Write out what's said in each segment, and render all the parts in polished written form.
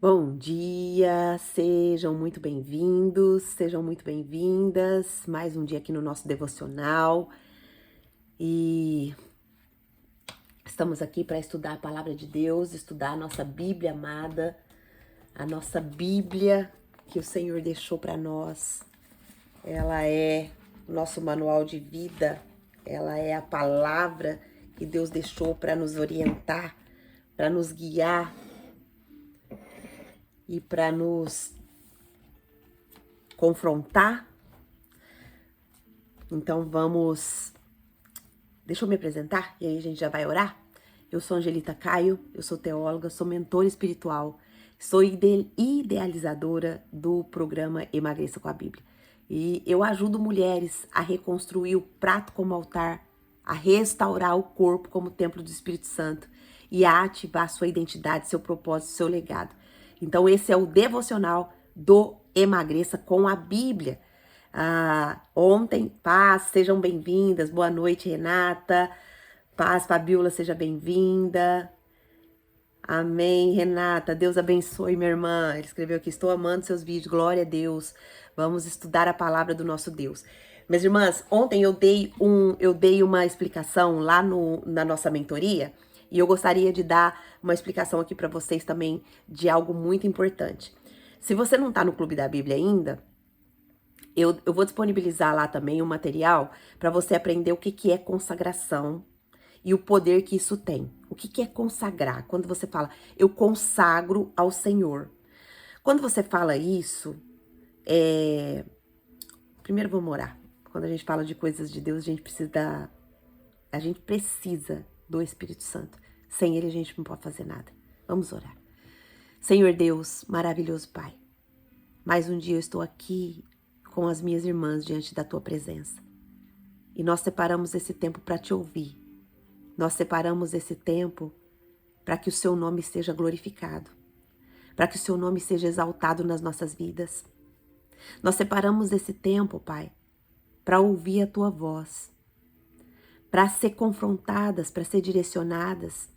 Bom dia, sejam muito bem-vindos, sejam muito bem-vindas. Mais um dia aqui no nosso devocional e estamos aqui para estudar a palavra de Deus, estudar a nossa Bíblia amada, a nossa Bíblia que o Senhor deixou para nós. Ela é o nosso manual de vida, ela é a palavra que Deus deixou para nos orientar, para nos guiar e para nos confrontar. Então deixa eu me apresentar e aí a gente já vai orar. Eu sou Angelita Caio, eu sou teóloga, sou mentora espiritual, sou idealizadora do programa Emagreça com a Bíblia. E eu ajudo mulheres a reconstruir o prato como altar, a restaurar o corpo como templo do Espírito Santo e a ativar sua identidade, seu propósito, seu legado. Então esse é o devocional do Emagreça com a Bíblia. Ontem, paz, sejam bem-vindas. Boa noite, Renata. Paz, Fabiola, seja bem-vinda. Amém, Renata. Deus abençoe, minha irmã. Ele escreveu aqui, estou amando seus vídeos. Glória a Deus. Vamos estudar a palavra do nosso Deus. Minhas irmãs, ontem eu dei uma explicação lá na nossa mentoria. E eu gostaria de dar uma explicação aqui para vocês também de algo muito importante. Se você não está no Clube da Bíblia ainda, eu vou disponibilizar lá também um material para você aprender o que é consagração e o poder que isso tem. O que é consagrar? Quando você fala, eu consagro ao Senhor. Quando você fala isso, primeiro vamos orar. Quando a gente fala de coisas de Deus, a gente precisa do Espírito Santo. Sem ele a gente não pode fazer nada. Vamos orar. Senhor Deus, maravilhoso Pai, mais um dia eu estou aqui com as minhas irmãs diante da tua presença. E nós separamos esse tempo para te ouvir. Nós separamos esse tempo para que o seu nome seja glorificado, para que o seu nome seja exaltado nas nossas vidas. Nós separamos esse tempo, Pai, para ouvir a tua voz, para ser confrontadas, para ser direcionadas,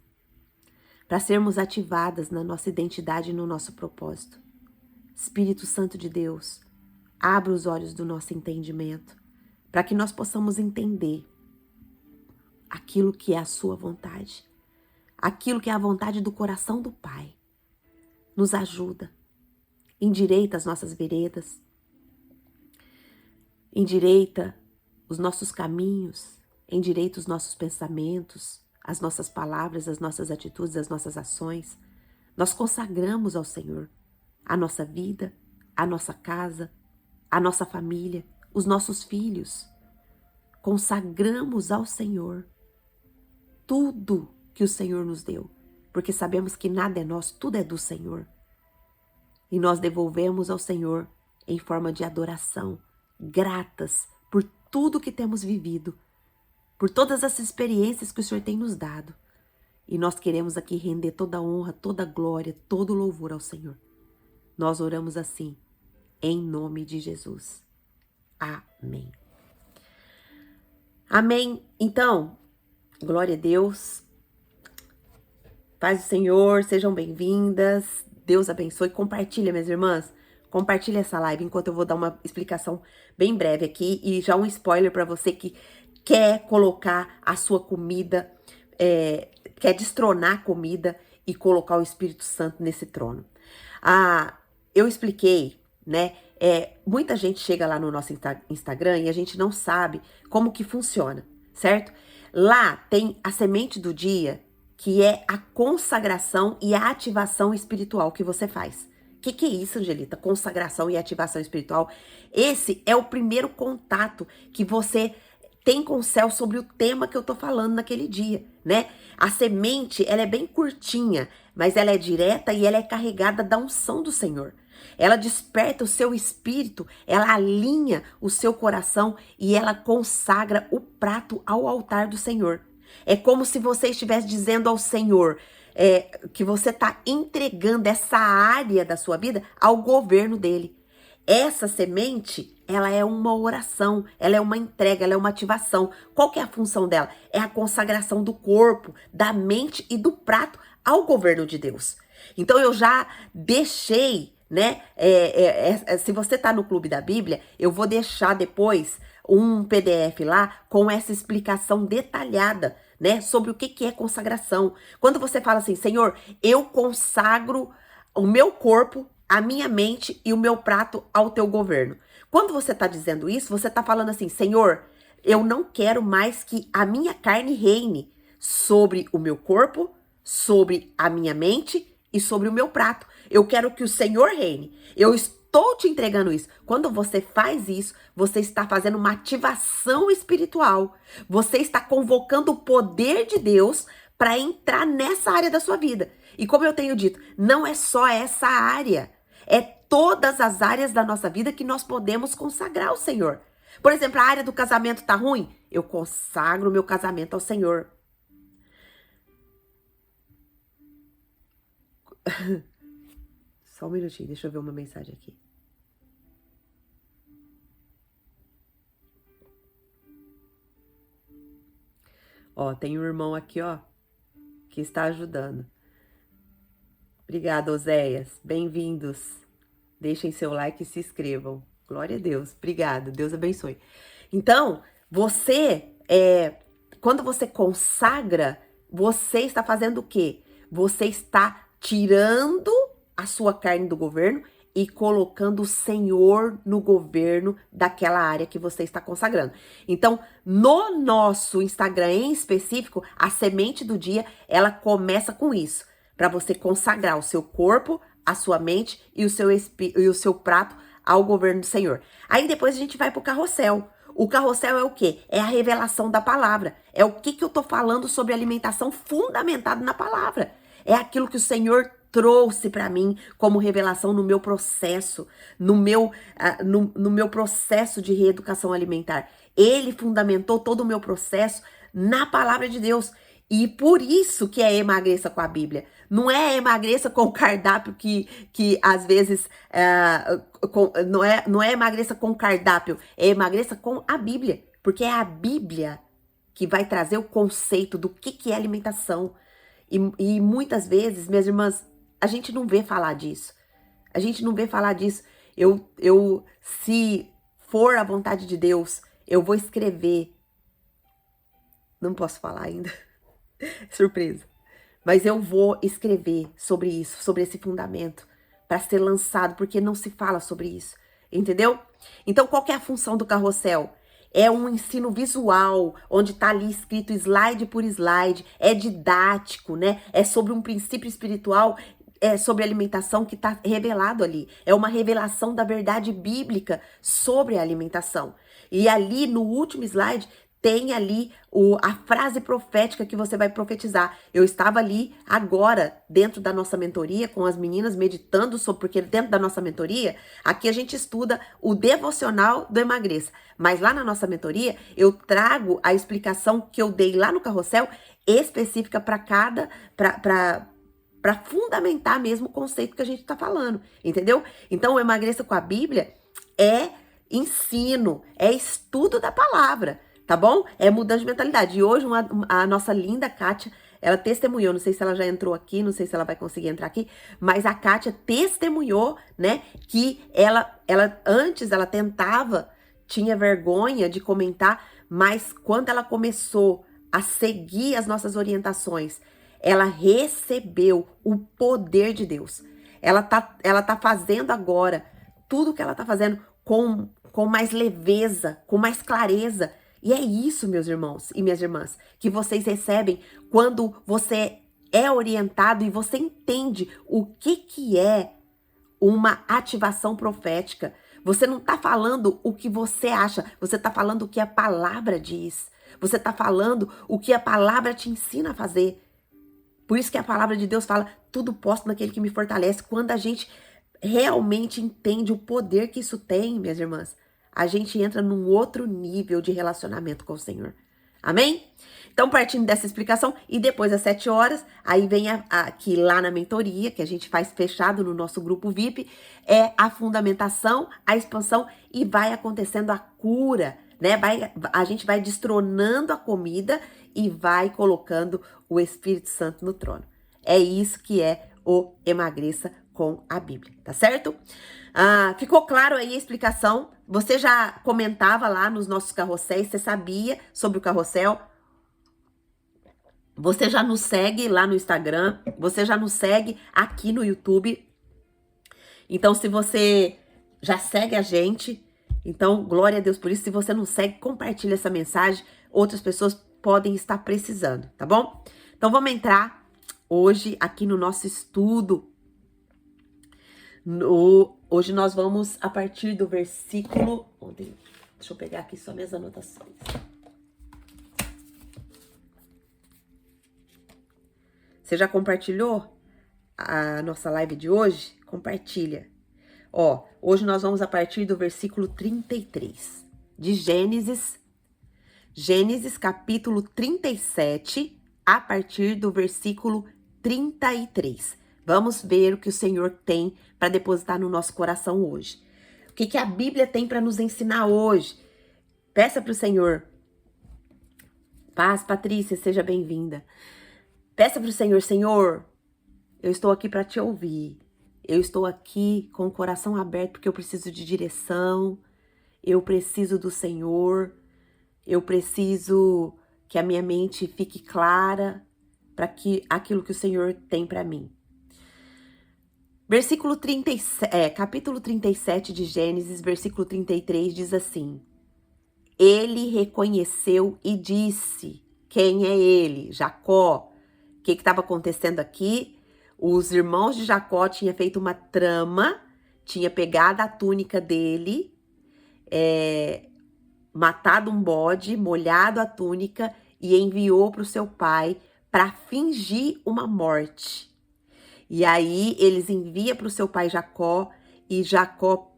para sermos ativadas na nossa identidade e no nosso propósito. Espírito Santo de Deus, abra os olhos do nosso entendimento, para que nós possamos entender aquilo que é a sua vontade, aquilo que é a vontade do coração do Pai. Nos ajuda, endireita as nossas veredas, endireita os nossos caminhos, endireita os nossos pensamentos, as nossas palavras, as nossas atitudes, as nossas ações. Nós consagramos ao Senhor a nossa vida, a nossa casa, a nossa família, os nossos filhos. Consagramos ao Senhor tudo que o Senhor nos deu, porque sabemos que nada é nosso, tudo é do Senhor. E nós devolvemos ao Senhor em forma de adoração, gratas por tudo que temos vivido, por todas as experiências que o Senhor tem nos dado. E nós queremos aqui render toda a honra, toda a glória, todo o louvor ao Senhor. Nós oramos assim, em nome de Jesus. Amém. Amém. Então, glória a Deus. Paz do Senhor, sejam bem-vindas. Deus abençoe. Compartilha, minhas irmãs. Compartilha essa live enquanto eu vou dar uma explicação bem breve aqui. E já um spoiler para você que quer colocar a sua comida, quer destronar a comida e colocar o Espírito Santo nesse trono. Eu expliquei, né? Muita gente chega lá no nosso Instagram e a gente não sabe como que funciona, certo? Lá tem a semente do dia, que é a consagração e a ativação espiritual que você faz. O que é isso, Angelita? Consagração e ativação espiritual. Esse é o primeiro contato que você tem com o céu sobre o tema que eu tô falando naquele dia, né? A semente, ela é bem curtinha, mas ela é direta e ela é carregada da unção do Senhor. Ela desperta o seu espírito, ela alinha o seu coração e ela consagra o prato ao altar do Senhor. É como se você estivesse dizendo ao Senhor que você está entregando essa área da sua vida ao governo dele. Essa semente, ela é uma oração, ela é uma entrega, ela é uma ativação. Qual que é a função dela? É a consagração do corpo, da mente e do prato ao governo de Deus. Então eu já deixei, né? Se você tá no Clube da Bíblia, eu vou deixar depois um PDF lá com essa explicação detalhada, né? Sobre o que é consagração. Quando você fala assim, Senhor, eu consagro o meu corpo, a minha mente e o meu prato ao teu governo. Quando você tá dizendo isso, você tá falando assim, Senhor, eu não quero mais que a minha carne reine sobre o meu corpo, sobre a minha mente e sobre o meu prato. Eu quero que o Senhor reine. Eu estou te entregando isso. Quando você faz isso, você está fazendo uma ativação espiritual. Você está convocando o poder de Deus para entrar nessa área da sua vida. E como eu tenho dito, não é só essa área. É todas as áreas da nossa vida que nós podemos consagrar ao Senhor. Por exemplo, a área do casamento tá ruim? Eu consagro o meu casamento ao Senhor. Só um minutinho, deixa eu ver uma mensagem aqui. Ó, tem um irmão aqui, ó, que está ajudando. Obrigada, Oséias. Bem-vindos. Deixem seu like e se inscrevam. Glória a Deus. Obrigada. Deus abençoe. Então, quando você consagra, você está fazendo o quê? Você está tirando a sua carne do governo e colocando o Senhor no governo daquela área que você está consagrando. Então, no nosso Instagram em específico, a semente do dia, ela começa com isso, para você consagrar o seu corpo, a sua mente e o seu prato ao governo do Senhor. Aí depois a gente vai pro carrossel. O carrossel é o quê? É a revelação da palavra. É o que eu tô falando sobre alimentação fundamentado na palavra. É aquilo que o Senhor trouxe para mim como revelação no meu processo, no meu processo de reeducação alimentar. Ele fundamentou todo o meu processo na palavra de Deus. E por isso que é emagreça com a Bíblia. Não é emagreça com o cardápio que às vezes não é emagreça com o cardápio, é emagreça com a Bíblia. Porque é a Bíblia que vai trazer o conceito do que é alimentação. E muitas vezes, minhas irmãs, a gente não vê falar disso. A gente não vê falar disso. Se for a vontade de Deus, eu vou escrever. Não posso falar ainda. Surpresa. Mas eu vou escrever sobre isso, sobre esse fundamento, para ser lançado, porque não se fala sobre isso. Entendeu? Então, qual que é a função do carrossel? É um ensino visual, onde tá ali escrito slide por slide, é didático, né? É sobre um princípio espiritual, é sobre alimentação que tá revelado ali. É uma revelação da verdade bíblica sobre a alimentação. E ali, no último slide, tem ali a frase profética que você vai profetizar. Eu estava ali agora, dentro da nossa mentoria, com as meninas meditando sobre, porque dentro da nossa mentoria, aqui a gente estuda o devocional do Emagreça. Mas lá na nossa mentoria, eu trago a explicação que eu dei lá no carrossel, específica para fundamentar mesmo o conceito que a gente está falando, entendeu? Então, o Emagreça com a Bíblia é ensino, é estudo da palavra. Tá bom? É mudança de mentalidade. E hoje a nossa linda Kátia, ela testemunhou, não sei se ela já entrou aqui, não sei se ela vai conseguir entrar aqui, mas a Kátia testemunhou, né, que ela antes ela tentava, tinha vergonha de comentar, mas quando ela começou a seguir as nossas orientações, ela recebeu o poder de Deus. Ela tá fazendo agora tudo que ela tá fazendo com mais leveza, com mais clareza. E é isso, meus irmãos e minhas irmãs, que vocês recebem quando você é orientado e você entende o que é uma ativação profética. Você não está falando o que você acha, você está falando o que a palavra diz. Você está falando o que a palavra te ensina a fazer. Por isso que a palavra de Deus fala, tudo posso naquele que me fortalece. Quando a gente realmente entende o poder que isso tem, minhas irmãs, a gente entra num outro nível de relacionamento com o Senhor. Amém? Então, partindo dessa explicação, e depois às 7 horas, aí vem aqui lá na mentoria, que a gente faz fechado no nosso grupo VIP, é a fundamentação, a expansão, e vai acontecendo a cura, né? A gente vai destronando a comida e vai colocando o Espírito Santo no trono. É isso que é o Emagreça com a Bíblia, tá certo? Ficou claro aí a explicação? Você já comentava lá nos nossos carrosséis, você sabia sobre o carrossel? Você já nos segue lá no Instagram, você já nos segue aqui no YouTube. Então, se você já segue a gente, então, glória a Deus por isso. Se você não segue, compartilha essa mensagem. Outras pessoas podem estar precisando, tá bom? Então, vamos entrar hoje aqui no nosso estudo. Hoje nós vamos a partir do versículo... Deixa eu pegar aqui só minhas anotações. Você já compartilhou a nossa live de hoje? Compartilha. Ó, hoje nós vamos a partir do versículo 33 de Gênesis. Gênesis capítulo 37, a partir do versículo 33. Vamos ver o que o Senhor tem para depositar no nosso coração hoje. O que a Bíblia tem para nos ensinar hoje? Peça para o Senhor. Paz, Patrícia, seja bem-vinda. Peça para o Senhor, Senhor, eu estou aqui para te ouvir. Eu estou aqui com o coração aberto porque eu preciso de direção. Eu preciso do Senhor. Eu preciso que a minha mente fique clara para que aquilo que o Senhor tem para mim. Capítulo 37 de Gênesis, versículo 33 diz assim: Ele reconheceu e disse, quem é ele? Jacó. O que estava acontecendo aqui? Os irmãos de Jacó tinham feito uma trama, tinha pegado a túnica dele, matado um bode, molhado a túnica e enviou para o seu pai para fingir uma morte. E aí eles enviam para o seu pai Jacó e Jacó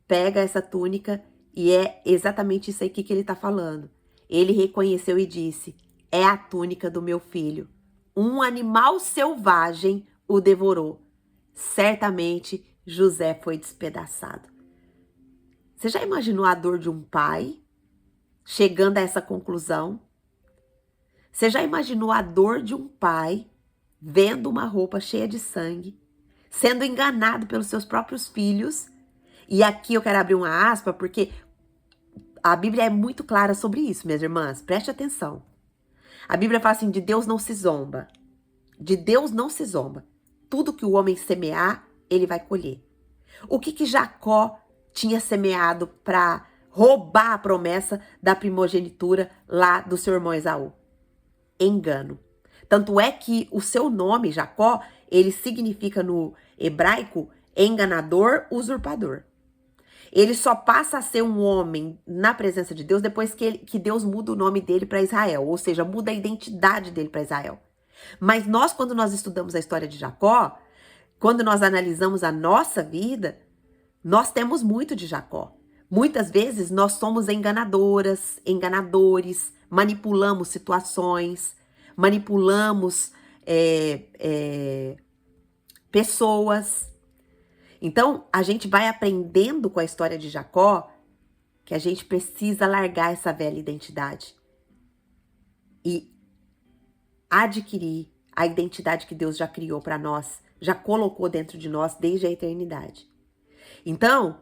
pega essa túnica e é exatamente isso aí que ele está falando. Ele reconheceu e disse, é a túnica do meu filho. Um animal selvagem o devorou. Certamente José foi despedaçado. Você já imaginou a dor de um pai chegando a essa conclusão? Você já imaginou a dor de um pai vendo uma roupa cheia de sangue, sendo enganado pelos seus próprios filhos? E aqui eu quero abrir uma aspa, porque a Bíblia é muito clara sobre isso, minhas irmãs. Preste atenção. A Bíblia fala assim, de Deus não se zomba. De Deus não se zomba. Tudo que o homem semear, ele vai colher. O que Jacó tinha semeado para roubar a promessa da primogenitura lá do seu irmão Esaú? Engano. Tanto é que o seu nome, Jacó, ele significa no hebraico enganador, usurpador. Ele só passa a ser um homem na presença de Deus depois que Deus muda o nome dele para Israel, ou seja, muda a identidade dele para Israel. Mas nós, quando nós estudamos a história de Jacó, quando nós analisamos a nossa vida, nós temos muito de Jacó. Muitas vezes nós somos enganadoras, enganadores, manipulamos situações, manipulamos pessoas. Então, a gente vai aprendendo com a história de Jacó que a gente precisa largar essa velha identidade e adquirir a identidade que Deus já criou para nós, já colocou dentro de nós desde a eternidade. Então,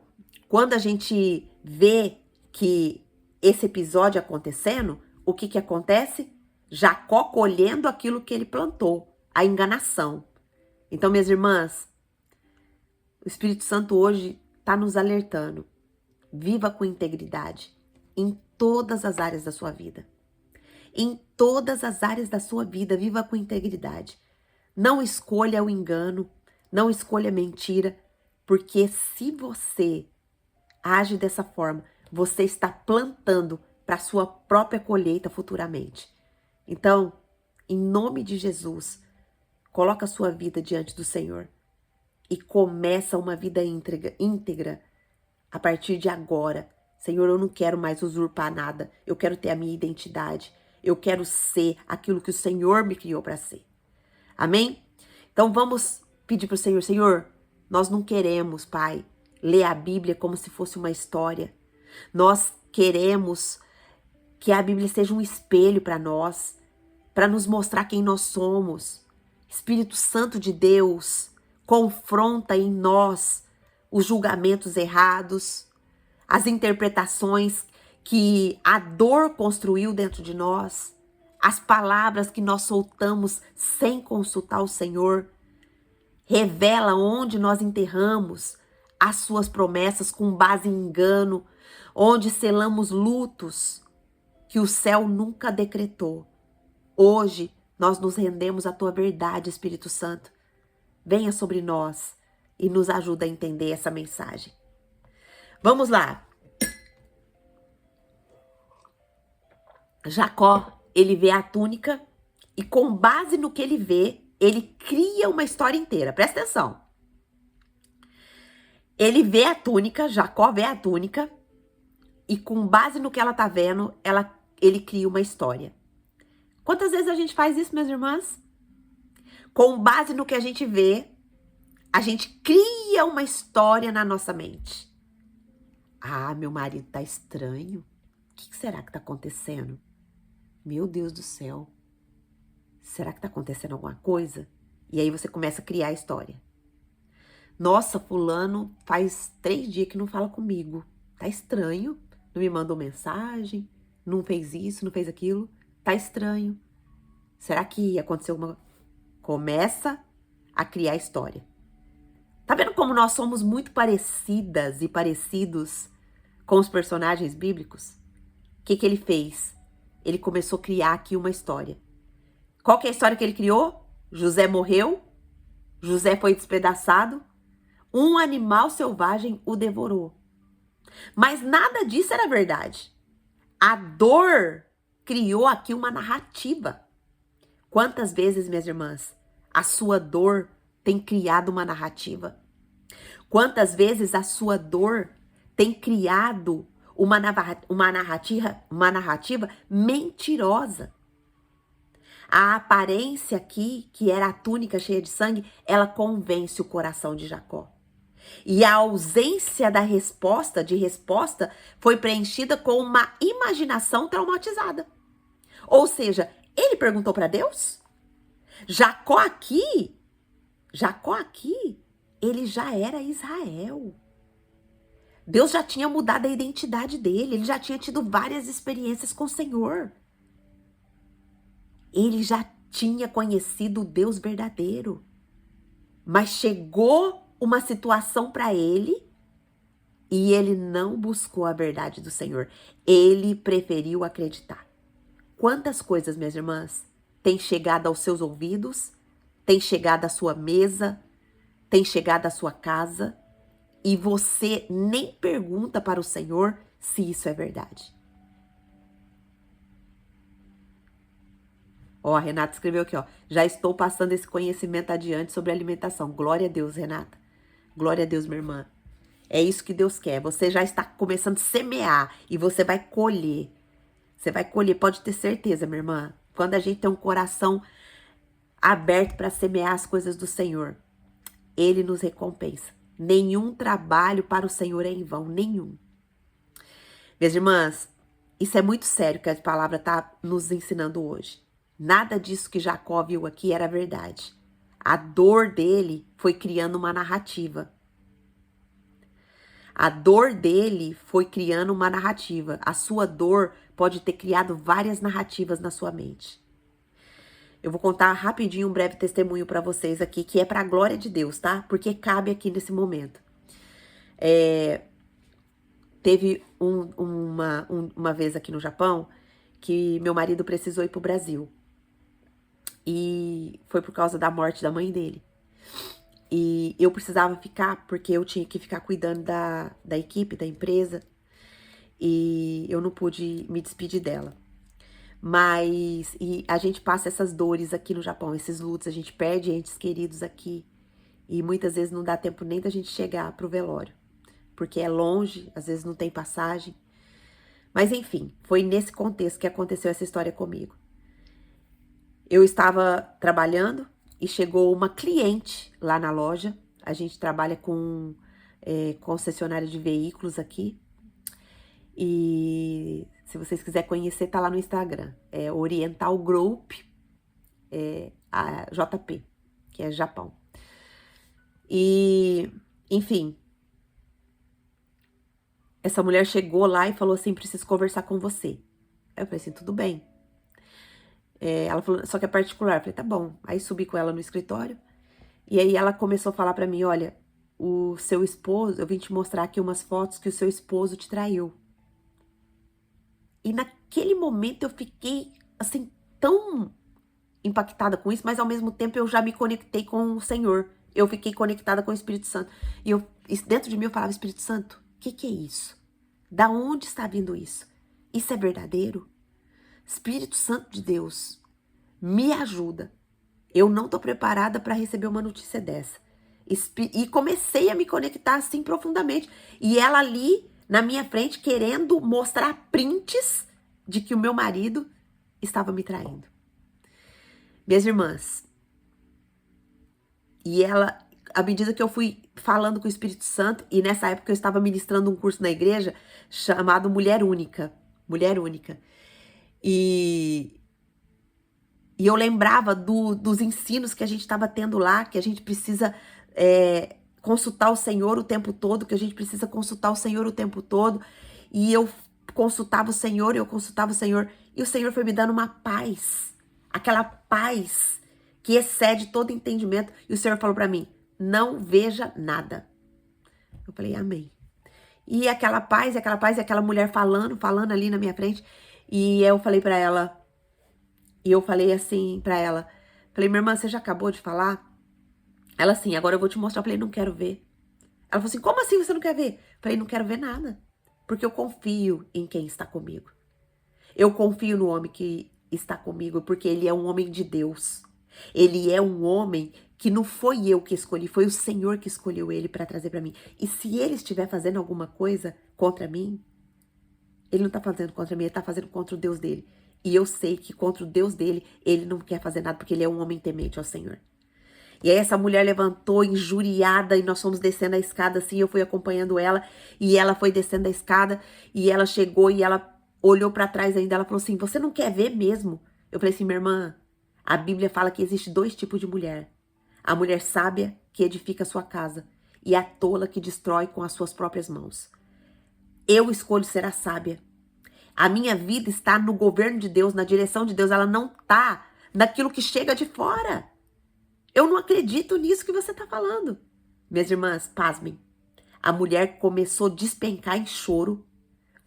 quando a gente vê que esse episódio acontecendo, o que acontece? Jacó colhendo aquilo que ele plantou, a enganação. Então, minhas irmãs, o Espírito Santo hoje está nos alertando. Viva com integridade em todas as áreas da sua vida. Em todas as áreas da sua vida, viva com integridade. Não escolha o engano, não escolha a mentira, porque se você age dessa forma, você está plantando para a sua própria colheita futuramente. Então, em nome de Jesus, coloca a sua vida diante do Senhor e começa uma vida íntegra a partir de agora. Senhor, eu não quero mais usurpar nada. Eu quero ter a minha identidade. Eu quero ser aquilo que o Senhor me criou para ser. Amém? Então vamos pedir para o Senhor, Senhor, nós não queremos, Pai, ler a Bíblia como se fosse uma história. Nós queremos que a Bíblia seja um espelho para nós, para nos mostrar quem nós somos. Espírito Santo de Deus, confronta em nós os julgamentos errados, as interpretações que a dor construiu dentro de nós, as palavras que nós soltamos sem consultar o Senhor. Revela onde nós enterramos as suas promessas com base em engano, onde selamos lutos que o céu nunca decretou. Hoje nós nos rendemos à tua verdade, Espírito Santo. Venha sobre nós e nos ajuda a entender essa mensagem. Vamos lá. Jacó, ele vê a túnica e com base no que ele vê, ele cria uma história inteira. Presta atenção. Ele vê a túnica, Jacó vê a túnica e com base no que ela tá vendo, ele cria uma história. Quantas vezes a gente faz isso, minhas irmãs? Com base no que a gente vê, a gente cria uma história na nossa mente. Ah, meu marido tá estranho. O que será que tá acontecendo? Meu Deus do céu. Será que tá acontecendo alguma coisa? E aí você começa a criar a história. Nossa, fulano faz 3 dias que não fala comigo. Tá estranho. Não me mandou mensagem. Não fez isso, não fez aquilo. Tá estranho. Será que aconteceu alguma coisa? Começa a criar história. Tá vendo como nós somos muito parecidas e parecidos com os personagens bíblicos? O que ele fez? Ele começou a criar aqui uma história. Qual que é a história que ele criou? José morreu, José foi despedaçado, um animal selvagem o devorou. Mas nada disso era verdade. A dor criou aqui uma narrativa. Quantas vezes, minhas irmãs, a sua dor tem criado uma narrativa? Quantas vezes a sua dor tem criado uma narrativa mentirosa? A aparência aqui, que era a túnica cheia de sangue, ela convence o coração de Jacó. E a ausência da resposta, foi preenchida com uma imaginação traumatizada. Ou seja, ele perguntou para Deus? Jacó aqui, ele já era Israel. Deus já tinha mudado a identidade dele, ele já tinha tido várias experiências com o Senhor. Ele já tinha conhecido o Deus verdadeiro. Mas chegou uma situação para ele e ele não buscou a verdade do Senhor. Ele preferiu acreditar. Quantas coisas, minhas irmãs, têm chegado aos seus ouvidos, têm chegado à sua mesa, têm chegado à sua casa e você nem pergunta para o Senhor se isso é verdade. Ó, a Renata escreveu aqui, ó. Já estou passando esse conhecimento adiante sobre alimentação. Glória a Deus, Renata. Glória a Deus, minha irmã. É isso que Deus quer. Você já está começando a semear e você vai colher. Você vai colher, pode ter certeza, minha irmã. Quando a gente tem um coração aberto para semear as coisas do Senhor, Ele nos recompensa. Nenhum trabalho para o Senhor é em vão, nenhum. Minhas irmãs, isso é muito sério que a palavra está nos ensinando hoje. Nada disso que Jacó viu aqui era verdade. A dor dele foi criando uma narrativa. A dor dele foi criando uma narrativa. A sua dor pode ter criado várias narrativas na sua mente. Eu vou contar rapidinho um breve testemunho para vocês aqui, que é para a glória de Deus, tá? Porque cabe aqui nesse momento. Teve uma vez aqui no Japão que meu marido precisou ir pro Brasil. E foi por causa da morte da mãe dele. E eu precisava ficar, porque eu tinha que ficar cuidando da equipe, da empresa. E eu não pude me despedir dela. Mas e a gente passa essas dores aqui no Japão, esses lutos, a gente perde entes queridos aqui. E muitas vezes não dá tempo nem da gente chegar pro velório. Porque é longe, às vezes não tem passagem. Mas enfim, foi nesse contexto que aconteceu essa história comigo. Eu estava trabalhando e chegou uma cliente lá na loja. A gente trabalha com concessionária de veículos aqui. E se vocês quiserem conhecer, tá lá no Instagram. É Oriental Group, a JP. que é Japão. E, enfim, essa mulher chegou lá e falou assim, preciso conversar com você. Aí eu falei assim, tudo bem. Ela falou, só que é particular. Eu falei, tá bom. Aí subi com ela no escritório. E aí ela começou a falar pra mim, olha, o seu esposo, eu vim te mostrar aqui umas fotos que o seu esposo te traiu. E naquele momento eu fiquei, assim, tão impactada com isso, mas ao mesmo tempo eu já me conectei com o Senhor. Eu fiquei conectada com o Espírito Santo. E dentro de mim eu falava, Espírito Santo, o que é isso? Da onde está vindo isso? Isso é verdadeiro? Espírito Santo de Deus, me ajuda. Eu não tô preparada para receber uma notícia dessa. E comecei a me conectar assim profundamente. E ela ali na minha frente querendo mostrar prints de que o meu marido estava me traindo. Minhas irmãs, e ela, à medida que eu fui falando com o Espírito Santo, e nessa época eu estava ministrando um curso na igreja chamado Mulher Única. Mulher Única. E eu lembrava dos ensinos que a gente estava tendo lá, que a gente precisa consultar o Senhor o tempo todo, que a gente precisa consultar o Senhor o tempo todo. E eu consultava o Senhor, e o Senhor foi me dando uma paz. Aquela paz que excede todo entendimento. E o Senhor falou para mim, não veja nada. Eu falei, amém. E aquela paz, e aquela mulher falando ali na minha frente. E eu falei para ela, e eu falei assim pra ela, falei, minha irmã, você já acabou de falar? Ela assim, agora eu vou te mostrar. Eu falei, não quero ver. Ela falou assim, como assim você não quer ver? Eu falei, não quero ver nada, porque eu confio em quem está comigo. Eu confio no homem que está comigo, porque ele é um homem de Deus. Ele é um homem que não foi eu que escolhi, foi o Senhor que escolheu ele para trazer para mim. E se ele estiver fazendo alguma coisa contra mim, ele não está fazendo contra mim, ele está fazendo contra o Deus dele. E eu sei que contra o Deus dele, ele não quer fazer nada, porque ele é um homem temente ao Senhor. E aí essa mulher levantou injuriada e nós fomos descendo a escada assim, eu fui acompanhando ela e ela foi descendo a escada e ela chegou e ela olhou pra trás ainda, ela falou assim, você não quer ver mesmo? Eu falei assim, minha irmã, a Bíblia fala que existe 2 tipos de mulher. A mulher sábia que edifica a sua casa e a tola que destrói com as suas próprias mãos. Eu escolho ser a sábia. A minha vida está no governo de Deus, na direção de Deus, ela não tá naquilo que chega de fora. Eu não acredito nisso que você está falando. Minhas irmãs, pasmem. A mulher começou a despencar em choro,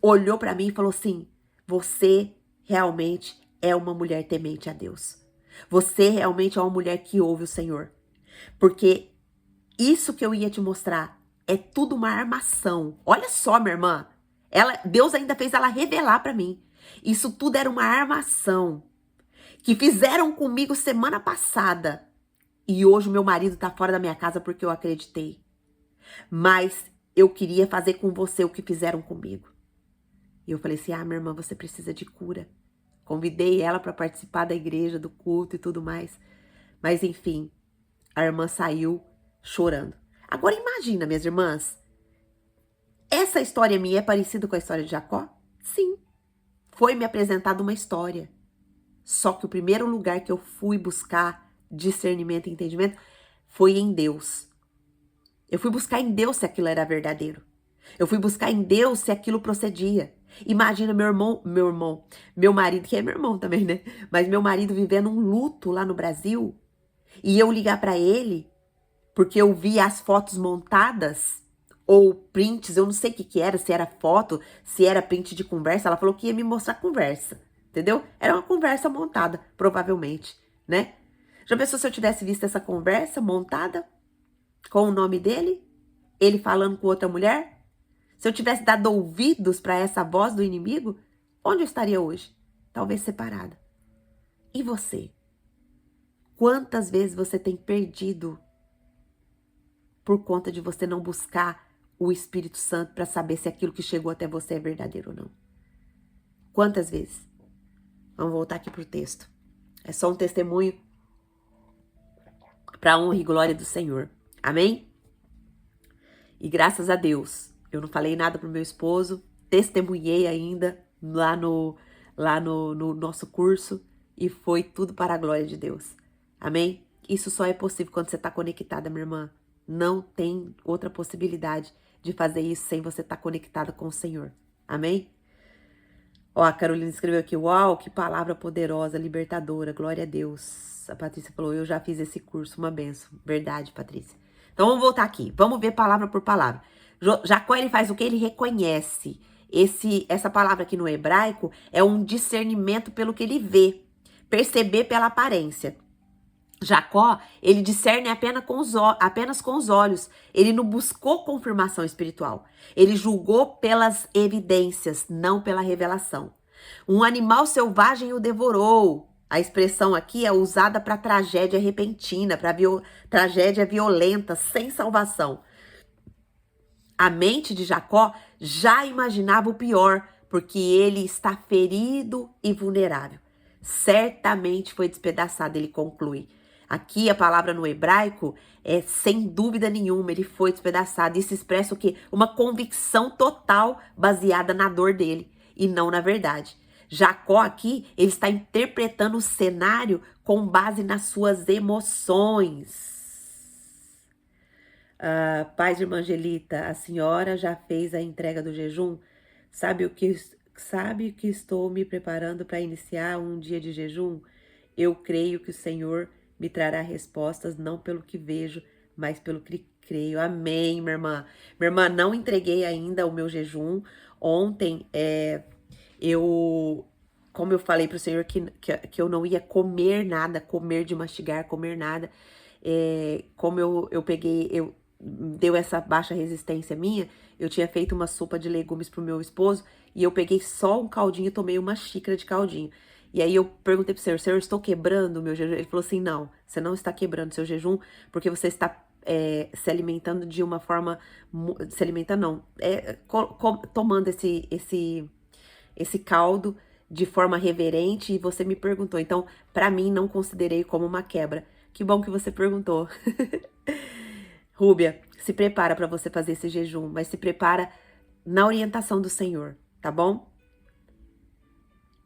olhou para mim e falou assim, você realmente é uma mulher temente a Deus. Você realmente é uma mulher que ouve o Senhor. Porque isso que eu ia te mostrar é tudo uma armação. Olha só, minha irmã. Deus ainda fez ela revelar para mim. Isso tudo era uma armação que fizeram comigo semana passada. E hoje o meu marido tá fora da minha casa porque eu acreditei. Mas eu queria fazer com você o que fizeram comigo. E eu falei assim, minha irmã, você precisa de cura. Convidei ela para participar da igreja, do culto e tudo mais. Mas enfim, a irmã saiu chorando. Agora imagina, minhas irmãs, essa história minha é parecida com a história de Jacó? Sim. Foi me apresentada uma história. Só que o primeiro lugar que eu fui buscar discernimento e entendimento foi em Deus. Eu fui buscar em Deus se aquilo era verdadeiro. Eu fui buscar em Deus se aquilo procedia. Imagina meu marido, que é meu irmão também, né? Mas meu marido vivendo um luto lá no Brasil e eu ligar pra ele porque eu vi as fotos montadas ou prints, eu não sei o que era, se era foto, se era print de conversa. Ela falou que ia me mostrar conversa, entendeu? Era uma conversa montada, provavelmente, né? Já pensou se eu tivesse visto essa conversa montada com o nome dele? Ele falando com outra mulher? Se eu tivesse dado ouvidos para essa voz do inimigo, onde eu estaria hoje? Talvez separada. E você? Quantas vezes você tem perdido por conta de você não buscar o Espírito Santo para saber se aquilo que chegou até você é verdadeiro ou não? Quantas vezes? Vamos voltar aqui pro texto. É só um testemunho para a honra e glória do Senhor. Amém? E graças a Deus, eu não falei nada pro meu esposo, testemunhei ainda lá no nosso curso e foi tudo para a glória de Deus. Amém? Isso só é possível quando você está conectada, minha irmã. Não tem outra possibilidade de fazer isso sem você estar conectada com o Senhor. Amém? Ó, a Carolina escreveu aqui, uau, que palavra poderosa, libertadora, glória a Deus. A Patrícia falou, eu já fiz esse curso, uma benção. Verdade, Patrícia. Então vamos voltar aqui, vamos ver palavra por palavra. Jacó, ele faz o que? Ele reconhece. Essa palavra aqui no hebraico é um discernimento pelo que ele vê. Perceber pela aparência. Jacó, ele discerne apenas com os olhos. Ele não buscou confirmação espiritual. Ele julgou pelas evidências, não pela revelação. Um animal selvagem o devorou. A expressão aqui é usada para tragédia repentina, para tragédia violenta, sem salvação. A mente de Jacó já imaginava o pior, porque ele está ferido e vulnerável. Certamente foi despedaçado, ele conclui. Aqui a palavra no hebraico é sem dúvida nenhuma, ele foi despedaçado. Isso expressa o quê? Uma convicção total baseada na dor dele e não na verdade. Jacó aqui, ele está interpretando o cenário com base nas suas emoções. Paz de irmã Angelita, a senhora já fez a entrega do jejum? Sabe que estou me preparando para iniciar um dia de jejum? Eu creio que o Senhor me trará respostas, não pelo que vejo, mas pelo que creio. Amém, minha irmã. Minha irmã, não entreguei ainda o meu jejum. Ontem, como eu falei para o Senhor que eu não ia comer nada, comer de mastigar, comer nada. Como deu essa baixa resistência minha, eu tinha feito uma sopa de legumes pro meu esposo e eu peguei só um caldinho e tomei uma xícara de caldinho. E aí eu perguntei pro Senhor, estou quebrando o meu jejum? Ele falou assim, não, você não está quebrando seu jejum porque você está se alimentando de uma forma, se alimentando não, tomando esse caldo de forma reverente e você me perguntou. Então, para mim, não considerei como uma quebra. Que bom que você perguntou. Rúbia, se prepara para você fazer esse jejum, mas se prepara na orientação do Senhor, tá bom?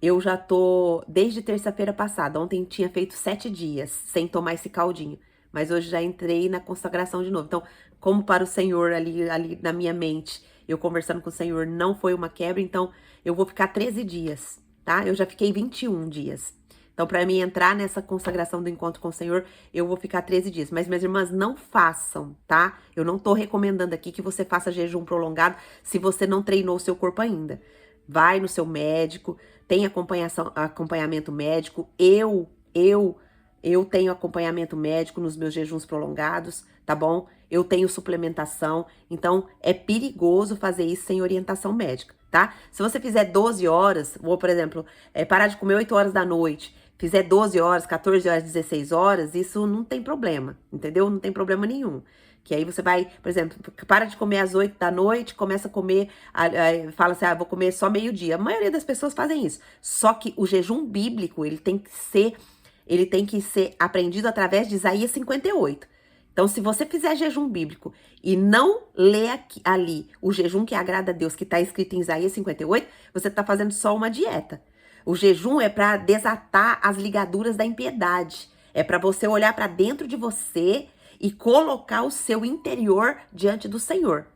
Eu já tô desde terça-feira passada. Ontem tinha feito 7 dias sem tomar esse caldinho, mas hoje já entrei na consagração de novo. Então, como para o Senhor ali na minha mente, eu conversando com o Senhor, não foi uma quebra, então eu vou ficar 13 dias, tá? Eu já fiquei 21 dias. Então, para mim entrar nessa consagração do encontro com o Senhor, eu vou ficar 13 dias. Mas, minhas irmãs, não façam, tá? Eu não tô recomendando aqui que você faça jejum prolongado se você não treinou o seu corpo ainda. Vai no seu médico, tem acompanhamento médico. Eu tenho acompanhamento médico nos meus jejuns prolongados, tá bom? Eu tenho suplementação. Então, é perigoso fazer isso sem orientação médica, tá? Se você fizer 12 horas, ou, por exemplo, parar de comer 8 horas da noite, fizer 12 horas, 14 horas, 16 horas, isso não tem problema, entendeu? Não tem problema nenhum. Que aí você vai, por exemplo, para de comer às 8 da noite, começa a comer, fala assim, vou comer só meio-dia. A maioria das pessoas fazem isso. Só que o jejum bíblico, ele tem que ser aprendido através de Isaías 58. Então, se você fizer jejum bíblico e não ler ali o jejum que agrada a Deus, que está escrito em Isaías 58, você está fazendo só uma dieta. O jejum é para desatar as ligaduras da impiedade. É para você olhar para dentro de você e colocar o seu interior diante do Senhor.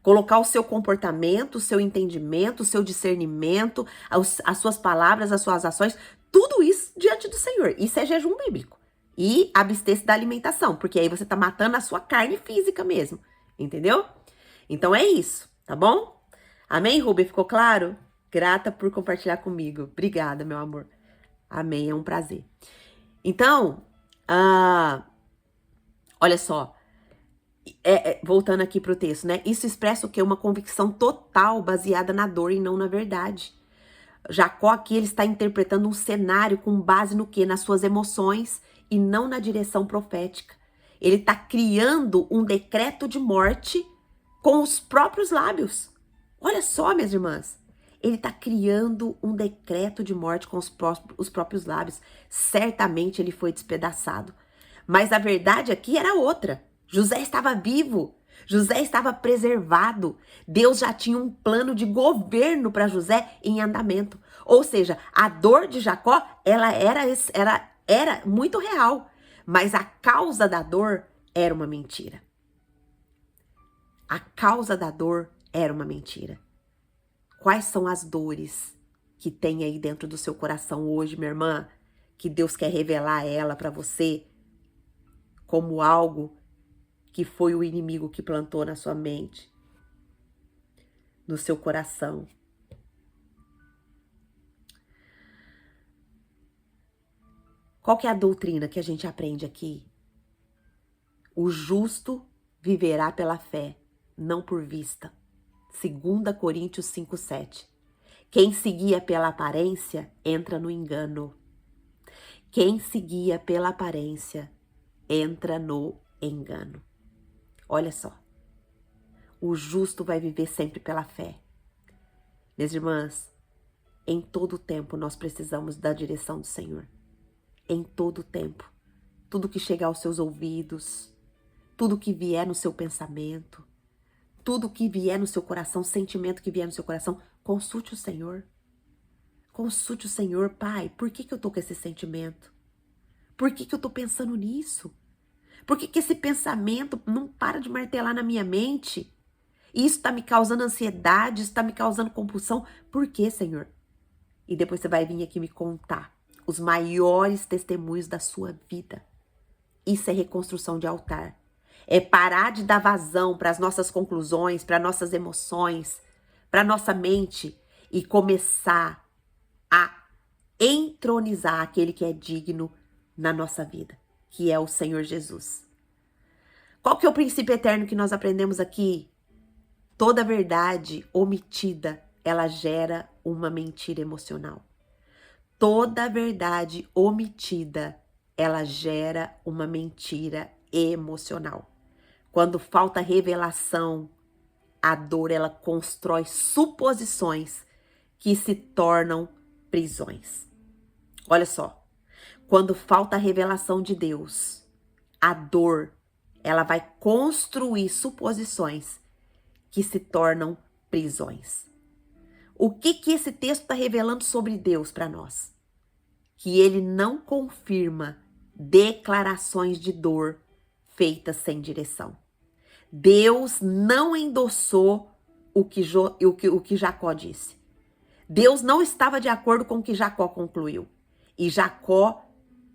Colocar o seu comportamento, o seu entendimento, o seu discernimento, as suas palavras, as suas ações, tudo isso diante do Senhor. Isso é jejum bíblico. E abster-se da alimentação, porque aí você tá matando a sua carne física mesmo. Entendeu? Então é isso, tá bom? Amém, Rubem? Ficou claro? Grata por compartilhar comigo. Obrigada, meu amor. Amém, é um prazer. Então, olha só. Voltando aqui pro texto, né? Isso expressa o quê? Uma convicção total baseada na dor e não na verdade. Jacó aqui, ele está interpretando um cenário com base no quê? Nas suas emoções e não na direção profética. Ele está criando um decreto de morte com os próprios lábios. Olha só, minhas irmãs. Ele está criando um decreto de morte com os próprios lábios. Certamente ele foi despedaçado. Mas a verdade aqui era outra. José estava vivo. José estava preservado. Deus já tinha um plano de governo para José em andamento. Ou seja, a dor de Jacó, ela era muito real. mas a causa da dor era uma mentira. A causa da dor era uma mentira. Quais são as dores que tem aí dentro do seu coração hoje, minha irmã, que Deus quer revelar ela para você como algo que foi o inimigo que plantou na sua mente, no seu coração? Qual que é a doutrina que a gente aprende aqui? O justo viverá pela fé, não por vista. 2 Coríntios 5:7. Quem se guia pela aparência entra no engano. Quem se guia pela aparência entra no engano. Olha só. O justo vai viver sempre pela fé. Minhas irmãs, em todo tempo nós precisamos da direção do Senhor. Em todo tempo. Tudo que chegar aos seus ouvidos, tudo que vier no seu pensamento, tudo que vier no seu coração, sentimento que vier no seu coração, consulte o Senhor. Consulte o Senhor. Pai, por que eu tô com esse sentimento? Por que eu tô pensando nisso? Por que esse pensamento não para de martelar na minha mente? Isso tá me causando ansiedade, isso tá me causando compulsão. Por quê, Senhor? E depois você vai vir aqui me contar os maiores testemunhos da sua vida. Isso é reconstrução de altar. É parar de dar vazão para as nossas conclusões, para nossas emoções, para nossa mente e começar a entronizar aquele que é digno na nossa vida, que é o Senhor Jesus. Qual que é o princípio eterno que nós aprendemos aqui? Toda verdade omitida, ela gera uma mentira emocional. Toda verdade omitida, ela gera uma mentira emocional. Quando falta revelação, a dor, ela constrói suposições que se tornam prisões. Olha só, quando falta a revelação de Deus, a dor, ela vai construir suposições que se tornam prisões. O que esse texto está revelando sobre Deus para nós? Que ele não confirma declarações de dor feitas sem direção. Deus não endossou o que Jacó disse. Deus não estava de acordo com o que Jacó concluiu. E Jacó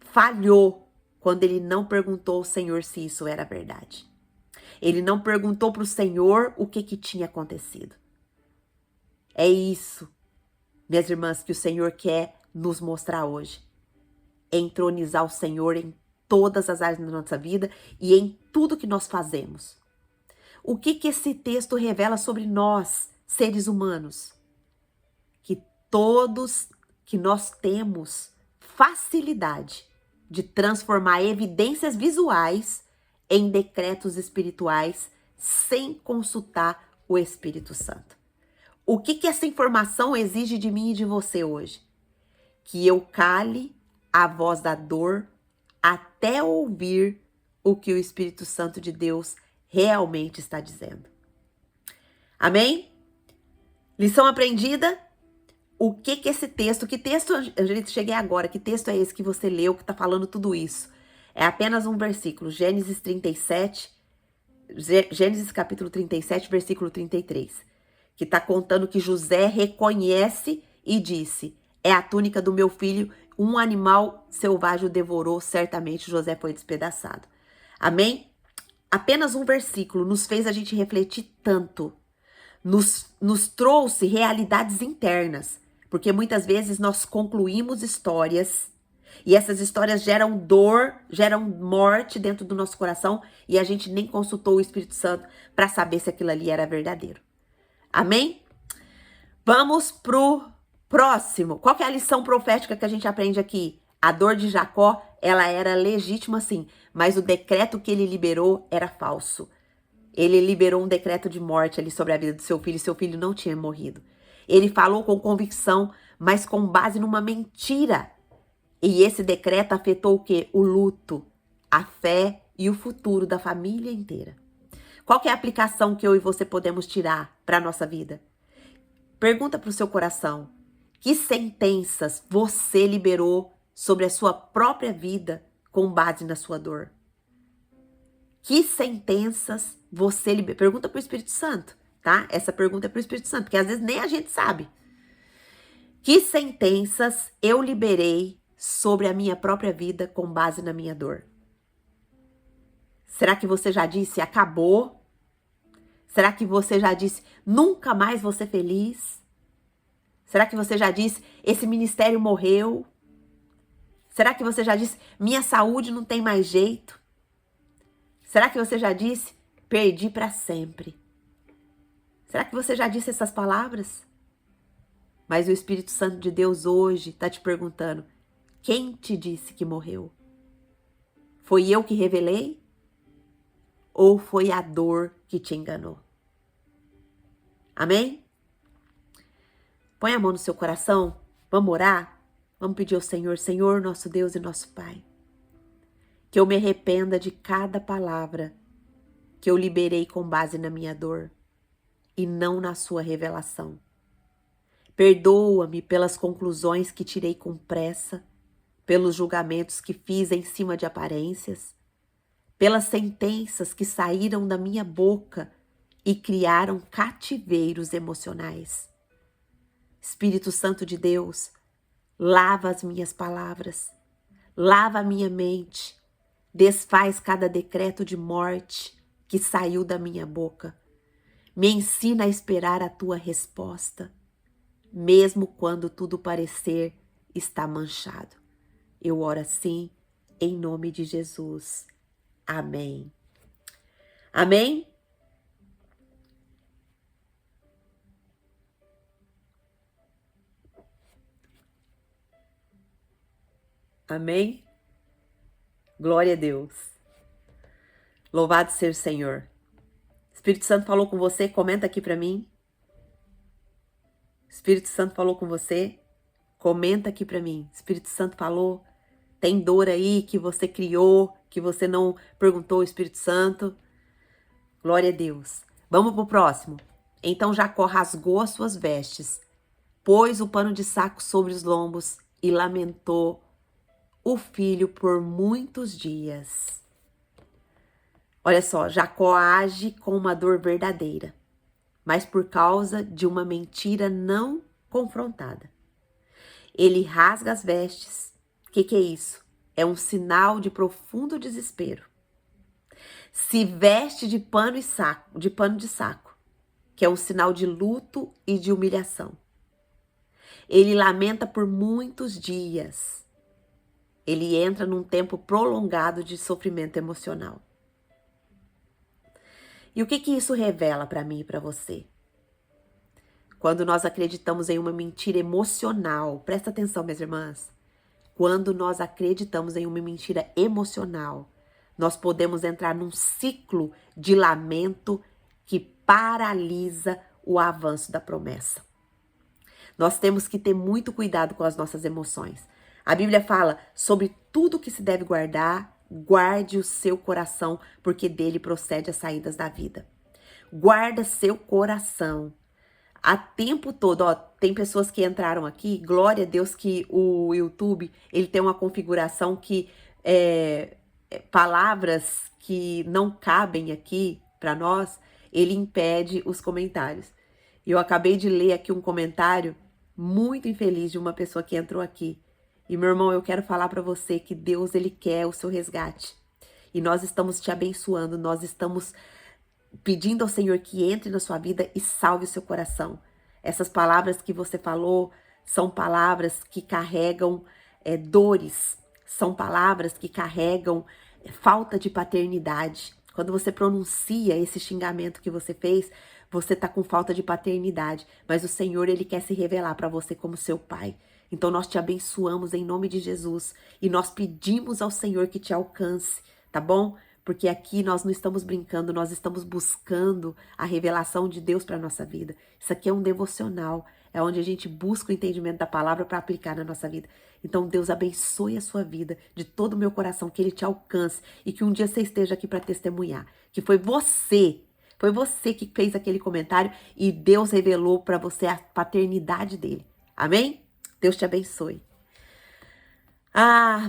falhou quando ele não perguntou ao Senhor se isso era verdade. Ele não perguntou para o Senhor o que tinha acontecido. É isso, minhas irmãs, que o Senhor quer nos mostrar hoje. Entronizar o Senhor em todas as áreas da nossa vida e em tudo que nós fazemos. O que esse texto revela sobre nós, seres humanos? Que todos que nós temos facilidade de transformar evidências visuais em decretos espirituais sem consultar o Espírito Santo. O que essa informação exige de mim e de você hoje? Que eu cale a voz da dor até ouvir o que o Espírito Santo de Deus realmente está dizendo. Amém? Lição aprendida? O que esse texto, que texto, eu cheguei agora, que texto é esse que você leu, que está falando tudo isso? É apenas um versículo, Gênesis capítulo 37, versículo 33. Que está contando que José reconhece e disse: é a túnica do meu filho, um animal selvagem o devorou, certamente José foi despedaçado. Amém? Apenas um versículo nos fez a gente refletir tanto, nos trouxe realidades internas, porque muitas vezes nós concluímos histórias e essas histórias geram dor, geram morte dentro do nosso coração e a gente nem consultou o Espírito Santo para saber se aquilo ali era verdadeiro. Amém? Vamos pro próximo. Qual que é a lição profética que a gente aprende aqui? A dor de Jacó, ela era legítima sim, mas o decreto que ele liberou era falso. Ele liberou um decreto de morte ali sobre a vida do seu filho não tinha morrido. Ele falou com convicção, mas com base numa mentira. E esse decreto afetou o quê? O luto, a fé e o futuro da família inteira. Qual que é a aplicação que eu e você podemos tirar para a nossa vida? Pergunta para o seu coração. Que sentenças você liberou sobre a sua própria vida com base na sua dor? Que sentenças você liberou? Pergunta para o Espírito Santo, tá? Essa pergunta é para o Espírito Santo, porque às vezes nem a gente sabe. Que sentenças eu liberei sobre a minha própria vida com base na minha dor? Será que você já disse acabou? Será que você já disse nunca mais vou ser feliz? Será que você já disse esse ministério morreu? Será que você já disse minha saúde não tem mais jeito? Será que você já disse perdi para sempre? Será que você já disse essas palavras? Mas o Espírito Santo de Deus hoje está te perguntando, quem te disse que morreu? Foi eu que revelei? Ou foi a dor que te enganou? Amém? Põe a mão no seu coração, vamos orar? Vamos pedir ao Senhor, Senhor, nosso Deus e nosso Pai, que eu me arrependa de cada palavra que eu liberei com base na minha dor e não na sua revelação. Perdoa-me pelas conclusões que tirei com pressa, pelos julgamentos que fiz em cima de aparências, pelas sentenças que saíram da minha boca e criaram cativeiros emocionais. Espírito Santo de Deus, lava as minhas palavras, lava a minha mente, desfaz cada decreto de morte que saiu da minha boca. Me ensina a esperar a tua resposta, mesmo quando tudo parecer estar manchado. Eu oro assim, em nome de Jesus. Amém. Amém? Amém? Glória a Deus. Louvado seja o Senhor. Espírito Santo falou com você? Comenta aqui para mim. Espírito Santo falou com você? Comenta aqui para mim. Espírito Santo falou? Tem dor aí que você criou, que você não perguntou ao Espírito Santo? Glória a Deus. Vamos pro próximo. Então Jacó rasgou as suas vestes, pôs o pano de saco sobre os lombos e lamentou o filho por muitos dias. Olha só, Jacó age com uma dor verdadeira, mas por causa de uma mentira não confrontada. Ele rasga as vestes. O que é isso? É um sinal de profundo desespero. Se veste de pano de saco, que é um sinal de luto e de humilhação. Ele lamenta por muitos dias. Ele entra num tempo prolongado de sofrimento emocional. E o que isso revela para mim e para você? Quando nós acreditamos em uma mentira emocional, presta atenção, minhas irmãs. Quando nós acreditamos em uma mentira emocional, nós podemos entrar num ciclo de lamento que paralisa o avanço da promessa. Nós temos que ter muito cuidado com as nossas emoções. A Bíblia fala sobre tudo que se deve guardar, guarde o seu coração, porque dele procede as saídas da vida. Guarda seu coração. A tempo todo, ó, tem pessoas que entraram aqui, glória a Deus que o YouTube, ele tem uma configuração que palavras que não cabem aqui para nós, ele impede os comentários. Eu acabei de ler aqui um comentário muito infeliz de uma pessoa que entrou aqui. E meu irmão, eu quero falar para você que Deus, ele quer o seu resgate. E nós estamos te abençoando, nós estamos pedindo ao Senhor que entre na sua vida e salve o seu coração. Essas palavras que você falou são palavras que carregam dores, são palavras que carregam falta de paternidade. Quando você pronuncia esse xingamento que você fez, você está com falta de paternidade. Mas o Senhor, ele quer se revelar para você como seu pai. Então nós te abençoamos em nome de Jesus e nós pedimos ao Senhor que te alcance, tá bom? Porque aqui nós não estamos brincando, nós estamos buscando a revelação de Deus para a nossa vida. Isso aqui é um devocional, é onde a gente busca o entendimento da palavra para aplicar na nossa vida. Então Deus abençoe a sua vida de todo o meu coração, que Ele te alcance e que um dia você esteja aqui para testemunhar. Que foi você que fez aquele comentário e Deus revelou para você a paternidade dele. Amém? Deus te abençoe.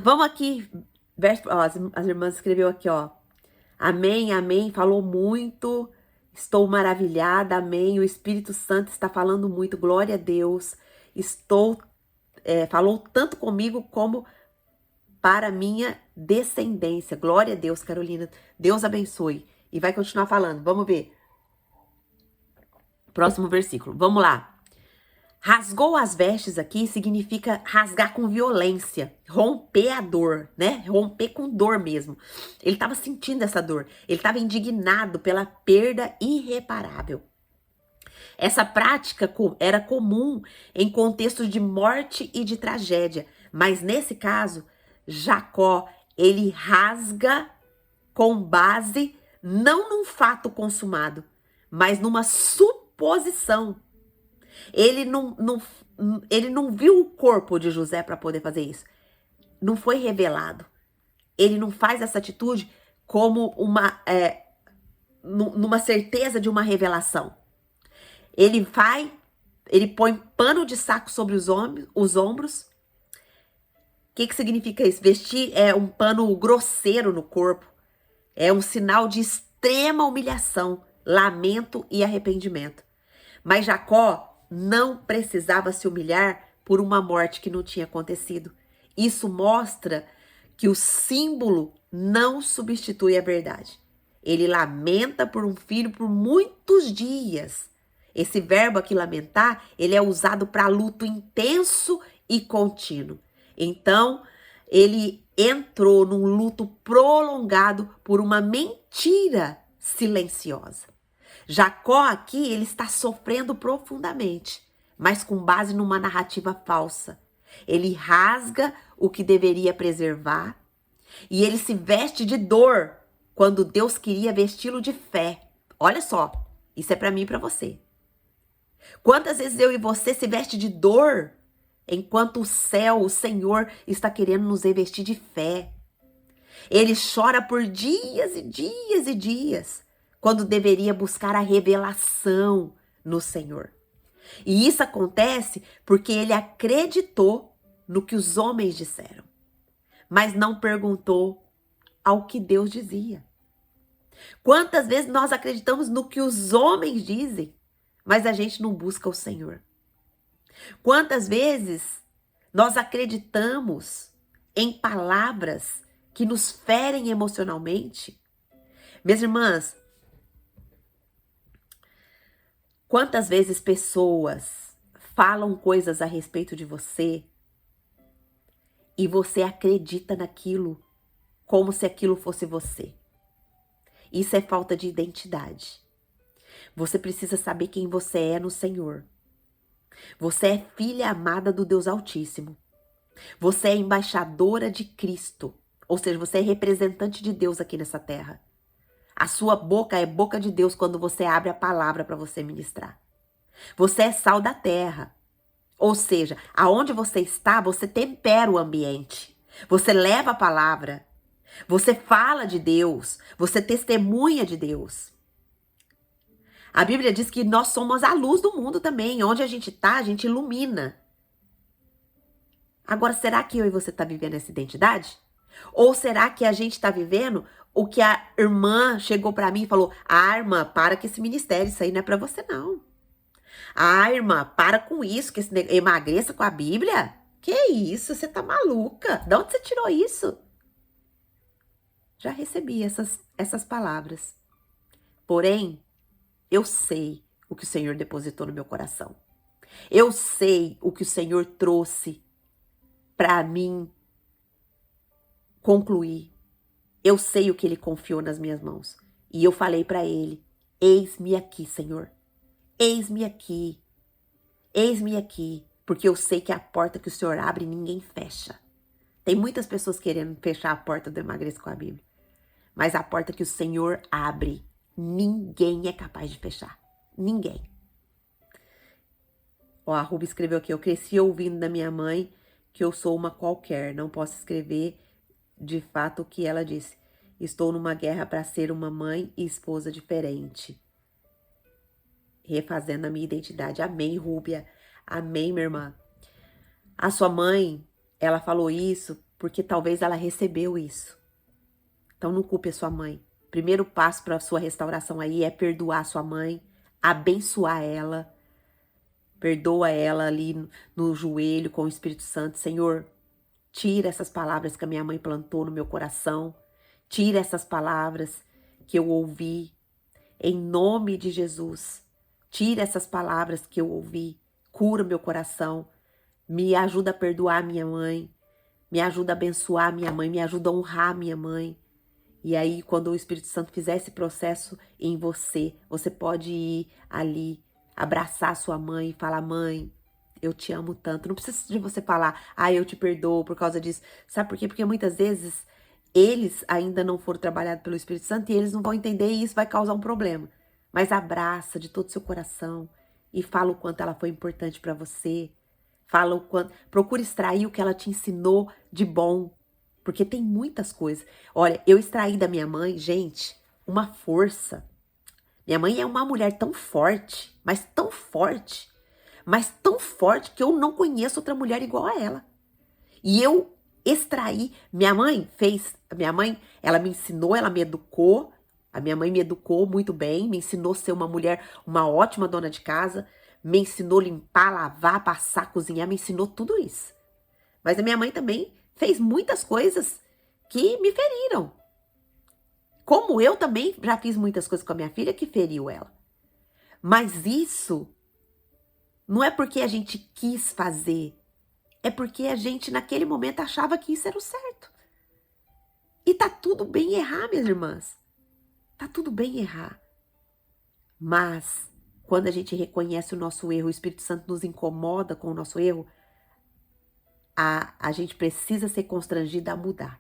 Vamos aqui Ó, as irmãs escreveu aqui, ó. Amém, amém, falou muito, estou maravilhada, amém, o Espírito Santo está falando muito, glória a Deus, falou tanto comigo como para minha descendência, glória a Deus, Carolina, Deus abençoe, e vai continuar falando, vamos ver, próximo versículo, vamos lá. Rasgou as vestes aqui significa rasgar com violência, romper a dor, né? Romper com dor mesmo. Ele estava sentindo essa dor, ele estava indignado pela perda irreparável. Essa prática era comum em contextos de morte e de tragédia, mas nesse caso, Jacó, ele rasga com base não num fato consumado, mas numa suposição. Ele não viu o corpo de José para poder fazer isso. Não foi revelado. Ele não faz essa atitude como numa certeza de uma revelação. Ele põe pano de saco sobre os ombros. O que significa isso? Vestir é um pano grosseiro no corpo. É um sinal de extrema humilhação, lamento e arrependimento. Mas Jacó não precisava se humilhar por uma morte que não tinha acontecido. Isso mostra que o símbolo não substitui a verdade. Ele lamenta por um filho por muitos dias. Esse verbo aqui, lamentar, ele é usado para luto intenso e contínuo. Então, ele entrou num luto prolongado por uma mentira silenciosa. Jacó aqui, ele está sofrendo profundamente, mas com base numa narrativa falsa. Ele rasga o que deveria preservar e ele se veste de dor quando Deus queria vesti-lo de fé. Olha só, isso é para mim e para você. Quantas vezes eu e você se veste de dor enquanto o céu, o Senhor, está querendo nos revestir de fé? Ele chora por dias e dias e dias, quando deveria buscar a revelação no Senhor. E isso acontece porque ele acreditou no que os homens disseram, mas não perguntou ao que Deus dizia. Quantas vezes nós acreditamos no que os homens dizem, mas a gente não busca o Senhor? Quantas vezes nós acreditamos em palavras que nos ferem emocionalmente? Minhas irmãs, quantas vezes pessoas falam coisas a respeito de você e você acredita naquilo como se aquilo fosse você? Isso é falta de identidade. Você precisa saber quem você é no Senhor. Você é filha amada do Deus Altíssimo. Você é embaixadora de Cristo. Ou seja, você é representante de Deus aqui nessa terra. A sua boca é boca de Deus quando você abre a palavra para você ministrar. Você é sal da terra. Ou seja, aonde você está, você tempera o ambiente. Você leva a palavra. Você fala de Deus. Você testemunha de Deus. A Bíblia diz que nós somos a luz do mundo também. Onde a gente está, a gente ilumina. Agora, será que eu e você tá vivendo essa identidade? Ou será que a gente tá vivendo o que a irmã chegou pra mim e falou: "Ah, irmã, para com esse ministério, isso aí não é pra você não. Ah, irmã, para com isso, que esse emagreça com a Bíblia? Que isso, você tá maluca? De onde você tirou isso?" Já recebi essas palavras. Porém, eu sei o que o Senhor depositou no meu coração. Eu sei o que o Senhor trouxe para mim concluir. Eu sei o que ele confiou nas minhas mãos. E eu falei para ele: "Eis-me aqui, Senhor. Eis-me aqui. Eis-me aqui, porque eu sei que a porta que o Senhor abre, ninguém fecha." Tem muitas pessoas querendo fechar a porta do Emagreça com a Bíblia. Mas a porta que o Senhor abre, ninguém é capaz de fechar. Ninguém. Ó, a Ruby escreveu aqui: "Eu cresci ouvindo da minha mãe que eu sou uma qualquer. Não posso escrever de fato o que ela disse. Estou numa guerra para ser uma mãe e esposa diferente. Refazendo a minha identidade." Amém, Rúbia. Amém, minha irmã. A sua mãe, ela falou isso porque talvez ela recebeu isso. Então não culpe a sua mãe. Primeiro passo para a sua restauração aí é perdoar a sua mãe, abençoar ela, perdoa ela ali no joelho com o Espírito Santo. Senhor, tira essas palavras que a minha mãe plantou no meu coração, tira essas palavras que eu ouvi, em nome de Jesus. Tira essas palavras que eu ouvi, cura meu coração, me ajuda a perdoar minha mãe, me ajuda a abençoar minha mãe, me ajuda a honrar minha mãe. E aí, quando o Espírito Santo fizer esse processo em você, você pode ir ali, abraçar sua mãe e falar: mãe, eu te amo tanto. Não precisa de você falar: eu te perdoo por causa disso. Sabe por quê? Porque muitas vezes eles ainda não foram trabalhados pelo Espírito Santo e eles não vão entender e isso vai causar um problema. Mas abraça de todo o seu coração e fala o quanto ela foi importante para você. Fala o quanto, procura extrair o que ela te ensinou de bom. Porque tem muitas coisas. Olha, eu extraí da minha mãe, gente, uma força. Minha mãe é uma mulher tão forte, mas tão forte que eu não conheço outra mulher igual a ela. E eu extraí. Minha mãe, ela me ensinou, ela me educou. A minha mãe me educou muito bem, me ensinou a ser uma mulher, uma ótima dona de casa, me ensinou a limpar, lavar, passar, cozinhar, me ensinou tudo isso. Mas a minha mãe também fez muitas coisas que me feriram. Como eu também já fiz muitas coisas com a minha filha que feriu ela. Mas isso não é porque a gente quis fazer, é porque a gente naquele momento achava que isso era o certo. E tá tudo bem errar, minhas irmãs. Tá tudo bem errar. Mas quando a gente reconhece o nosso erro, o Espírito Santo nos incomoda com o nosso erro, a gente precisa ser constrangida a mudar.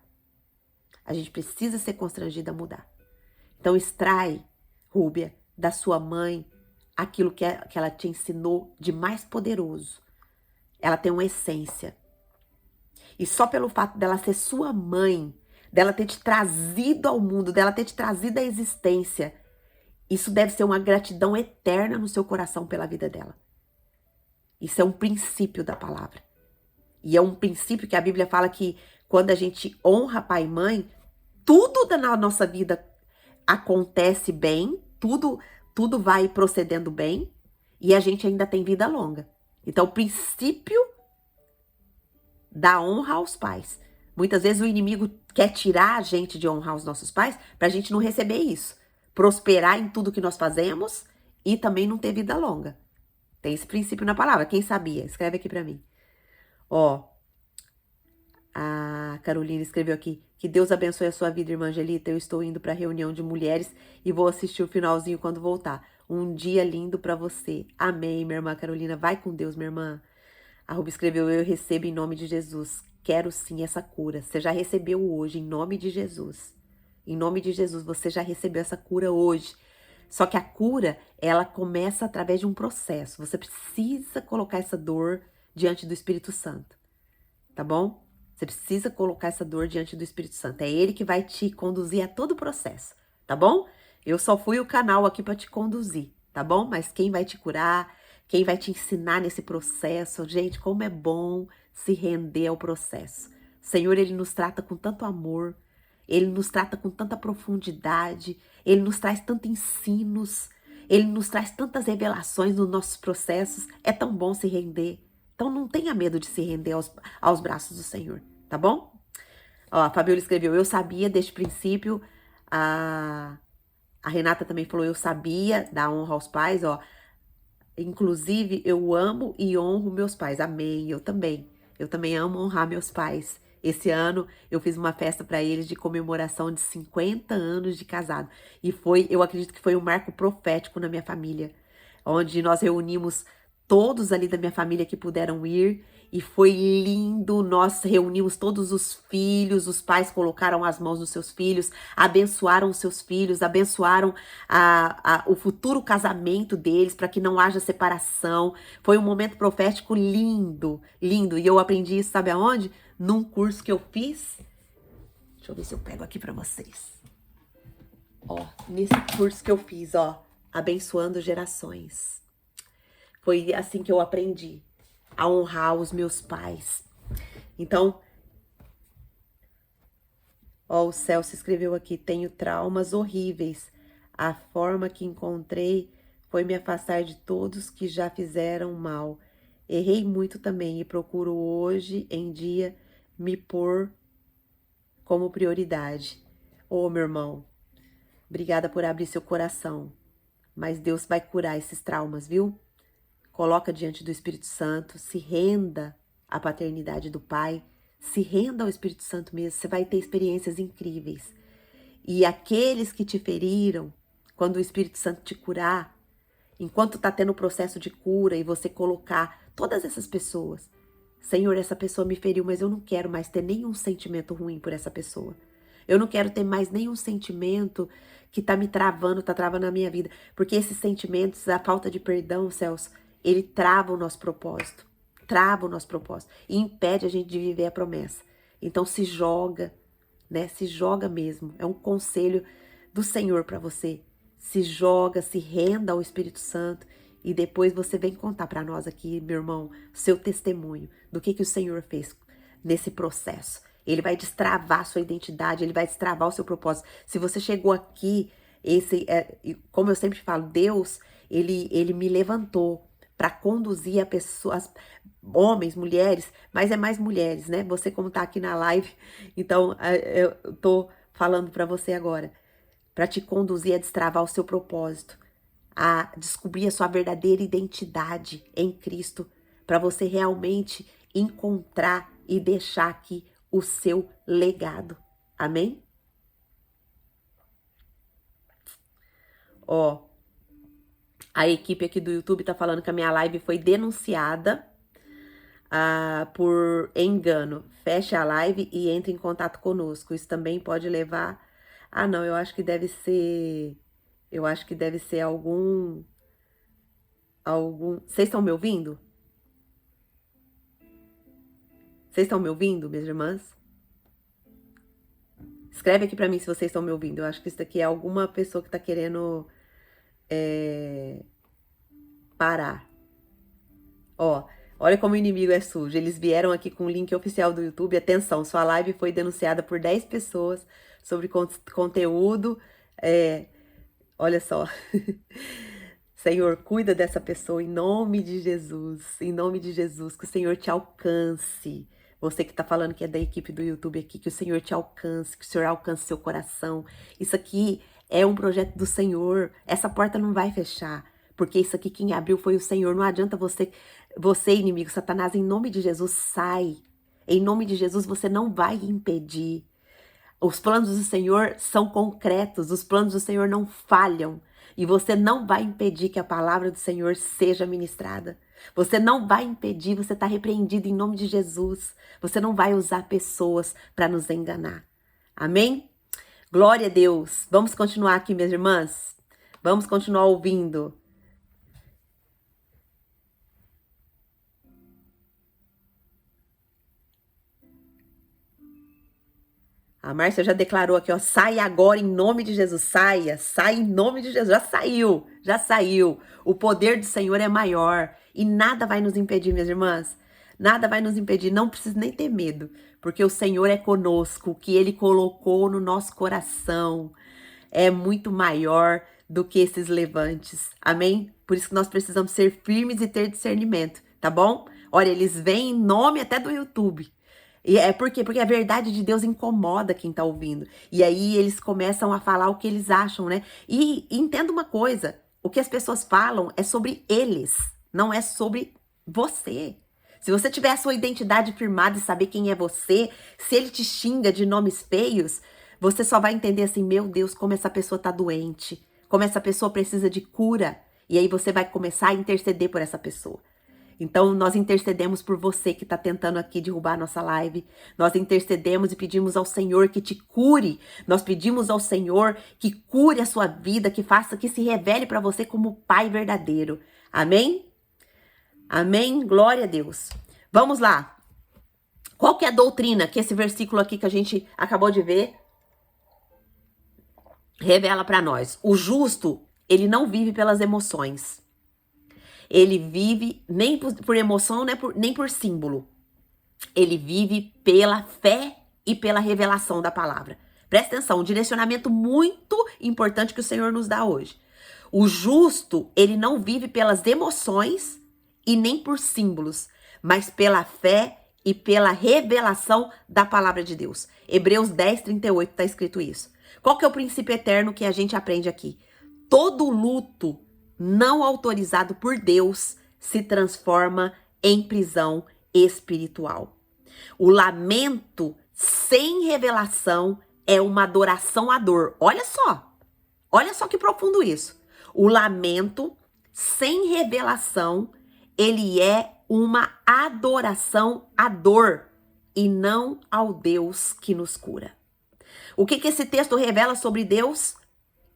A gente precisa ser constrangida a mudar. Então extrai, Rúbia, da sua mãe, aquilo que ela te ensinou de mais poderoso. Ela tem uma essência. E só pelo fato dela ser sua mãe, dela ter te trazido ao mundo, dela ter te trazido à existência, isso deve ser uma gratidão eterna no seu coração pela vida dela. Isso é um princípio da palavra. E é um princípio que a Bíblia fala que quando a gente honra pai e mãe, tudo na nossa vida acontece bem, tudo vai procedendo bem e a gente ainda tem vida longa. Então, o princípio da honra aos pais. Muitas vezes o inimigo quer tirar a gente de honrar os nossos pais para a gente não receber isso. Prosperar em tudo que nós fazemos e também não ter vida longa. Tem esse princípio na palavra. Quem sabia? Escreve aqui para mim. Ó, a Carolina escreveu aqui: que Deus abençoe a sua vida, irmã Angelita. Eu estou indo para a reunião de mulheres e vou assistir o finalzinho quando voltar. Um dia lindo para você. Amém, minha irmã Carolina. Vai com Deus, minha irmã. A Ruby escreveu: eu recebo em nome de Jesus. Quero sim essa cura. Você já recebeu hoje, em nome de Jesus. Em nome de Jesus, você já recebeu essa cura hoje. Só que a cura, ela começa através de um processo. Você precisa colocar essa dor diante do Espírito Santo. Tá bom? Você precisa colocar essa dor diante do Espírito Santo. É ele que vai te conduzir a todo o processo. Tá bom? Eu só fui o canal aqui para te conduzir. Tá bom? Mas quem vai te curar, quem vai te ensinar nesse processo, gente, como é bom se render ao processo. O Senhor, ele nos trata com tanto amor, ele nos trata com tanta profundidade, ele nos traz tantos ensinos, ele nos traz tantas revelações nos nossos processos. É tão bom se render. Então não tenha medo de se render aos braços do Senhor, tá bom? Ó, a Fabiola escreveu: eu sabia desde o princípio. A Renata também falou: eu sabia da honra aos pais, ó. Inclusive, eu amo e honro meus pais. Amém. Eu também. Eu também amo honrar meus pais. Esse ano eu fiz uma festa para eles de comemoração de 50 anos de casado. E foi, eu acredito que foi um marco profético na minha família, onde nós reunimos todos ali da minha família que puderam ir. E foi lindo, nós reunimos todos os filhos, os pais colocaram as mãos nos seus filhos, abençoaram os seus filhos, abençoaram o futuro casamento deles, para que não haja separação. Foi um momento profético lindo, lindo. E eu aprendi isso, sabe aonde? Num curso que eu fiz. Deixa eu ver se eu pego aqui para vocês. Ó, nesse curso que eu fiz, ó, Abençoando Gerações. Foi assim que eu aprendi a honrar os meus pais. Então, Ó, o Celso escreveu aqui: tenho traumas horríveis. A forma que encontrei foi me afastar de todos que já fizeram mal. Errei muito também e procuro hoje em dia me pôr como prioridade. Ô, meu irmão, obrigada por abrir seu coração. Mas Deus vai curar esses traumas, viu? Coloca diante do Espírito Santo, se renda à paternidade do Pai, se renda ao Espírito Santo mesmo, você vai ter experiências incríveis. E aqueles que te feriram, quando o Espírito Santo te curar, enquanto tá tendo o processo de cura e você colocar todas essas pessoas, Senhor, essa pessoa me feriu, mas eu não quero mais ter nenhum sentimento ruim por essa pessoa. Eu não quero ter mais nenhum sentimento que tá me travando, tá travando a minha vida. Porque esses sentimentos, a falta de perdão, Celso, ele trava o nosso propósito. Trava o nosso propósito. E impede a gente de viver a promessa. Então se joga, né? Se joga mesmo. É um conselho do Senhor para você. Se joga, se renda ao Espírito Santo. E depois você vem contar para nós aqui, meu irmão, seu testemunho do que o Senhor fez nesse processo. Ele vai destravar a sua identidade, ele vai destravar o seu propósito. Se você chegou aqui, como eu sempre falo, Deus, ele me levantou para conduzir a pessoas, homens, mulheres, mas é mais mulheres, né? Você como tá aqui na live, então eu tô falando para você agora, para te conduzir a destravar o seu propósito, a descobrir a sua verdadeira identidade em Cristo, para você realmente encontrar e deixar aqui o seu legado. Amém? Ó, a equipe aqui do YouTube tá falando que a minha live foi denunciada por engano. Feche a live e entre em contato conosco. Isso também pode levar... Ah, não, eu acho que deve ser... Eu acho que deve ser algum... Vocês estão me ouvindo? Vocês estão me ouvindo, minhas irmãs? Escreve aqui pra mim se vocês estão me ouvindo. Eu acho que isso daqui é alguma pessoa que tá querendo parar. Ó, olha como o inimigo é sujo. Eles vieram aqui com o link oficial do YouTube. Atenção, sua live foi denunciada por 10 pessoas sobre conteúdo. Olha só. Senhor, cuida dessa pessoa em nome de Jesus. Em nome de Jesus, que o Senhor te alcance. Você que tá falando que é da equipe do YouTube aqui, que o Senhor te alcance, que o Senhor alcance seu coração. Isso aqui é um projeto do Senhor. Essa porta não vai fechar, porque isso aqui quem abriu foi o Senhor. Não adianta você, inimigo, Satanás, em nome de Jesus, sai. Em nome de Jesus, você não vai impedir. Os planos do Senhor são concretos, os planos do Senhor não falham. E você não vai impedir que a palavra do Senhor seja ministrada. Você não vai impedir, você está repreendido em nome de Jesus. Você não vai usar pessoas para nos enganar. Amém? Glória a Deus. Vamos continuar aqui, minhas irmãs? Vamos continuar ouvindo. A Márcia já declarou aqui, ó, sai agora em nome de Jesus, saia, sai em nome de Jesus, já saiu. O poder do Senhor é maior e nada vai nos impedir, minhas irmãs, nada vai nos impedir, não precisa nem ter medo, porque o Senhor é conosco, o que Ele colocou no nosso coração é muito maior do que esses levantes, amém? Por isso que nós precisamos ser firmes e ter discernimento, tá bom? Olha, eles vêm em nome até do YouTube. E por quê? Porque a verdade de Deus incomoda quem tá ouvindo. E aí eles começam a falar o que eles acham, né? E entenda uma coisa, o que as pessoas falam é sobre eles, não é sobre você. Se você tiver a sua identidade firmada e saber quem é você, se ele te xinga de nomes feios, você só vai entender assim, meu Deus, como essa pessoa tá doente, como essa pessoa precisa de cura. E aí você vai começar a interceder por essa pessoa. Então, nós intercedemos por você que está tentando aqui derrubar a nossa live. Nós intercedemos e pedimos ao Senhor que te cure. Nós pedimos ao Senhor que cure a sua vida, que faça, que se revele para você como Pai verdadeiro. Amém? Amém? Glória a Deus. Vamos lá. Qual que é a doutrina que esse versículo aqui que a gente acabou de ver revela para nós? O justo, ele não vive pelas emoções. Ele vive nem por emoção, nem por símbolo. Ele vive pela fé e pela revelação da palavra. Presta atenção, um direcionamento muito importante que o Senhor nos dá hoje. O justo, ele não vive pelas emoções e nem por símbolos, mas pela fé e pela revelação da palavra de Deus. Hebreus 10:38 está escrito isso. Qual que é o princípio eterno que a gente aprende aqui? Todo luto não autorizado por Deus se transforma em prisão espiritual. O lamento sem revelação é uma adoração à dor. Olha só que profundo isso. O lamento sem revelação, ele é uma adoração à dor e não ao Deus que nos cura. O que esse texto revela sobre Deus?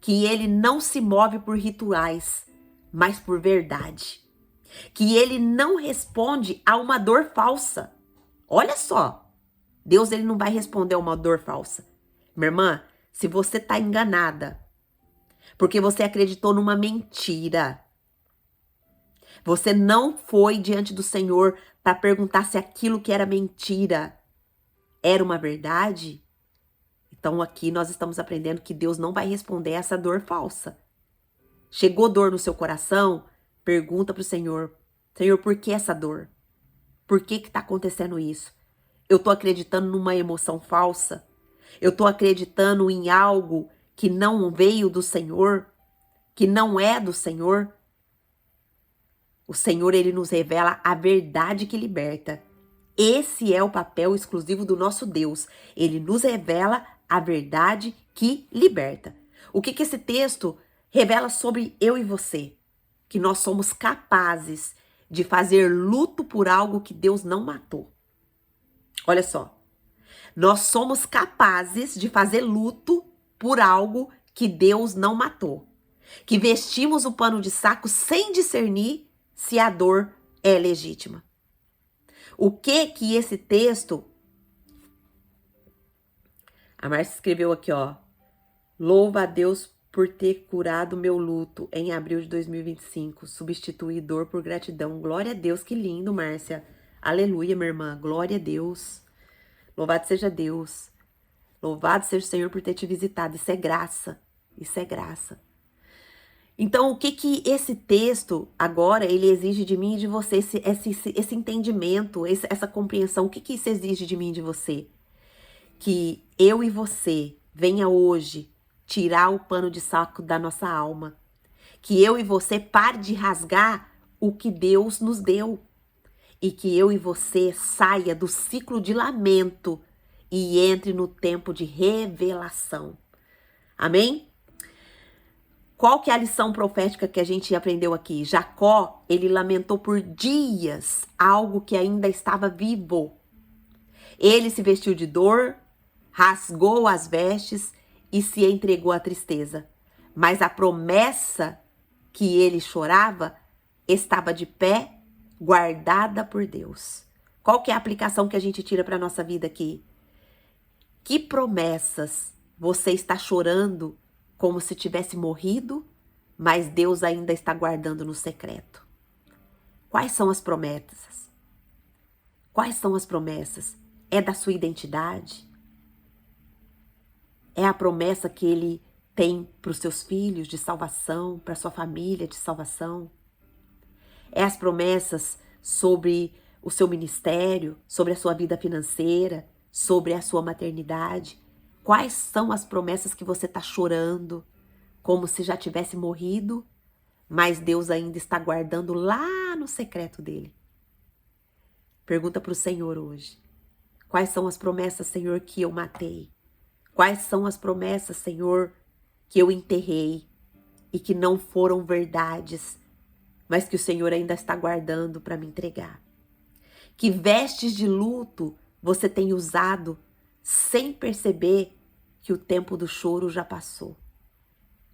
Que ele não se move por rituais, mas por verdade. Que ele não responde a uma dor falsa. Olha só, Deus ele não vai responder a uma dor falsa. Minha irmã, se você está enganada, porque você acreditou numa mentira, você não foi diante do Senhor para perguntar se aquilo que era mentira era uma verdade, então aqui nós estamos aprendendo que Deus não vai responder a essa dor falsa. Chegou dor no seu coração? Pergunta para o Senhor. Senhor, por que essa dor? Por que está acontecendo isso? Eu estou acreditando numa emoção falsa? Eu estou acreditando em algo que não veio do Senhor? Que não é do Senhor? O Senhor, ele nos revela a verdade que liberta. Esse é o papel exclusivo do nosso Deus. Ele nos revela a verdade que liberta. O que esse texto revela sobre eu e você? Que nós somos capazes de fazer luto por algo que Deus não matou. Olha só. Nós somos capazes de fazer luto por algo que Deus não matou. Que vestimos o pano de saco sem discernir se a dor é legítima. O que esse texto... A Márcia escreveu aqui, ó. Louva a Deus por ter curado meu luto em abril de 2025. Substituir dor por gratidão. Glória a Deus, que lindo, Márcia. Aleluia, minha irmã. Glória a Deus. Louvado seja Deus. Louvado seja o Senhor por ter te visitado. Isso é graça. Isso é graça. Então, o que esse texto, agora, ele exige de mim e de você? Esse entendimento, essa compreensão. O que isso exige de mim e de você? Que eu e você venha hoje tirar o pano de saco da nossa alma. Que eu e você pare de rasgar o que Deus nos deu. E que eu e você saia do ciclo de lamento e entre no tempo de revelação. Amém? Qual que é a lição profética que a gente aprendeu aqui? Jacó, ele lamentou por dias algo que ainda estava vivo. Ele se vestiu de dor, rasgou as vestes e se entregou à tristeza. Mas a promessa que ele chorava estava de pé, guardada por Deus. Qual que é a aplicação que a gente tira para a nossa vida aqui? Que promessas você está chorando como se tivesse morrido, mas Deus ainda está guardando no secreto? Quais são as promessas? Quais são as promessas? É da sua identidade? É a promessa que Ele tem para os seus filhos de salvação, para a sua família de salvação? É as promessas sobre o seu ministério, sobre a sua vida financeira, sobre a sua maternidade? Quais são as promessas que você está chorando, como se já tivesse morrido, mas Deus ainda está guardando lá no secreto dele? Pergunta para o Senhor hoje. Quais são as promessas, Senhor, que eu matei? Quais são as promessas, Senhor, que eu enterrei e que não foram verdades, mas que o Senhor ainda está guardando para me entregar? Que vestes de luto você tem usado sem perceber que o tempo do choro já passou?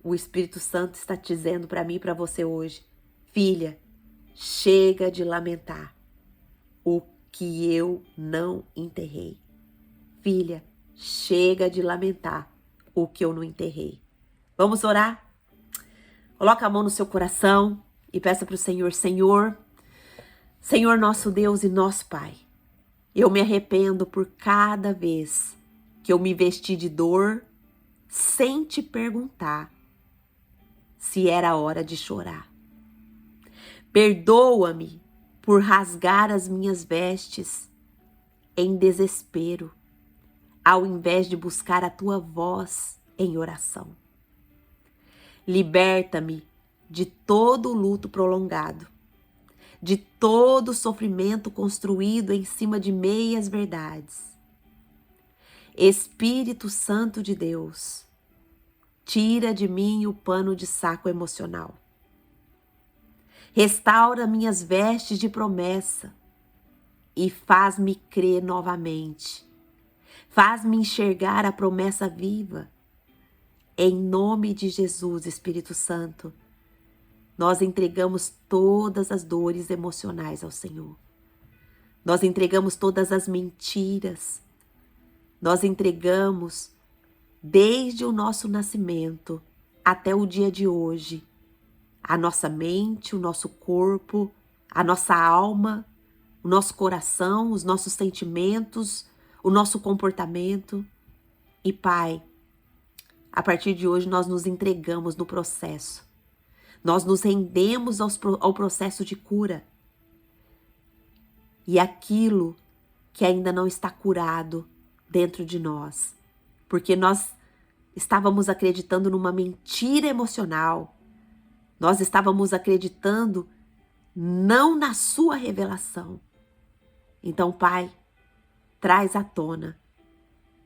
O Espírito Santo está dizendo para mim e para você hoje: filha, chega de lamentar o que eu não enterrei. Filha, chega de lamentar o que eu não enterrei. Vamos orar? Coloca a mão no seu coração e peça para o Senhor: Senhor nosso Deus e nosso Pai, eu me arrependo por cada vez que eu me vesti de dor sem te perguntar se era hora de chorar. Perdoa-me por rasgar as minhas vestes em desespero, ao invés de buscar a tua voz em oração. Liberta-me de todo o luto prolongado, de todo o sofrimento construído em cima de meias verdades. Espírito Santo de Deus, tira de mim o pano de saco emocional. Restaura minhas vestes de promessa e faz-me crer novamente. Faz-me enxergar a promessa viva. Em nome de Jesus, Espírito Santo, nós entregamos todas as dores emocionais ao Senhor. Nós entregamos todas as mentiras. Nós entregamos desde o nosso nascimento até o dia de hoje, a nossa mente, o nosso corpo, a nossa alma, o nosso coração, os nossos sentimentos, o nosso comportamento. E Pai, a partir de hoje nós nos entregamos no processo. Nós nos rendemos ao processo de cura. E aquilo que ainda não está curado dentro de nós, porque nós estávamos acreditando numa mentira emocional, nós estávamos acreditando não na sua revelação. Então, Pai, traz à tona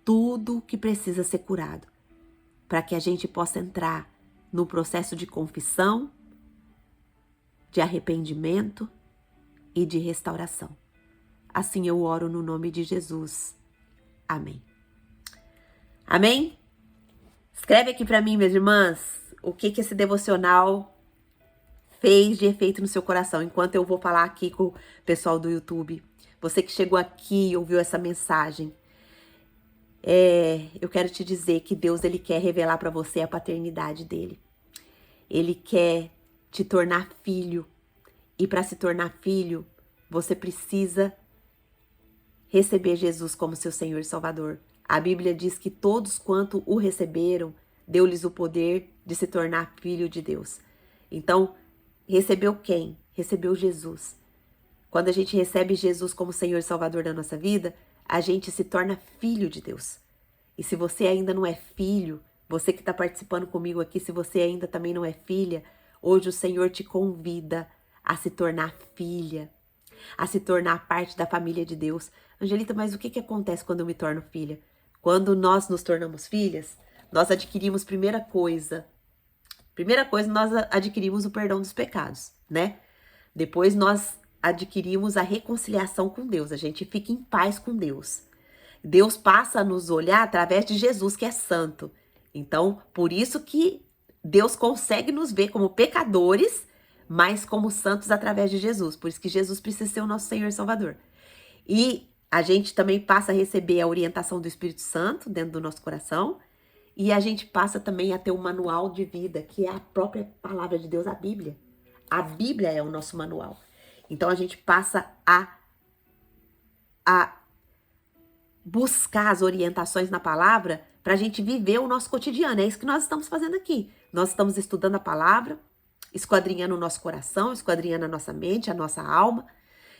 tudo que precisa ser curado, para que a gente possa entrar no processo de confissão, de arrependimento e de restauração. Assim eu oro no nome de Jesus. Amém. Amém? Escreve aqui para mim, minhas irmãs, o que esse devocional fez de efeito no seu coração, enquanto eu vou falar aqui com o pessoal do YouTube. Você que chegou aqui e ouviu essa mensagem, eu quero te dizer que Deus, Ele quer revelar para você a paternidade dele. Ele quer te tornar filho. E para se tornar filho, você precisa receber Jesus como seu Senhor e Salvador. A Bíblia diz que todos quanto o receberam, deu-lhes o poder de se tornar filho de Deus. Então, recebeu quem? Recebeu Jesus. Quando a gente recebe Jesus como Senhor e Salvador da nossa vida, a gente se torna filho de Deus. E se você ainda não é filho, você que está participando comigo aqui, se você ainda também não é filha, hoje o Senhor te convida a se tornar filha, a se tornar parte da família de Deus. Angelita, mas o que acontece quando eu me torno filha? Quando nós nos tornamos filhas, nós adquirimos primeira coisa, nós adquirimos o perdão dos pecados, né? Depois nós adquirimos a reconciliação com Deus, a gente fica em paz com Deus. Deus passa a nos olhar através de Jesus, que é santo. Então, por isso que Deus consegue nos ver como pecadores, mas como santos através de Jesus. Por isso que Jesus precisa ser o nosso Senhor e Salvador. E a gente também passa a receber a orientação do Espírito Santo dentro do nosso coração. E a gente passa também a ter um manual de vida, que é a própria palavra de Deus, a Bíblia. A Bíblia é o nosso manual. Então a gente passa a buscar as orientações na palavra para a gente viver o nosso cotidiano. É isso que nós estamos fazendo aqui. Nós estamos estudando a palavra, esquadrinhando o nosso coração, esquadrinhando a nossa mente, a nossa alma,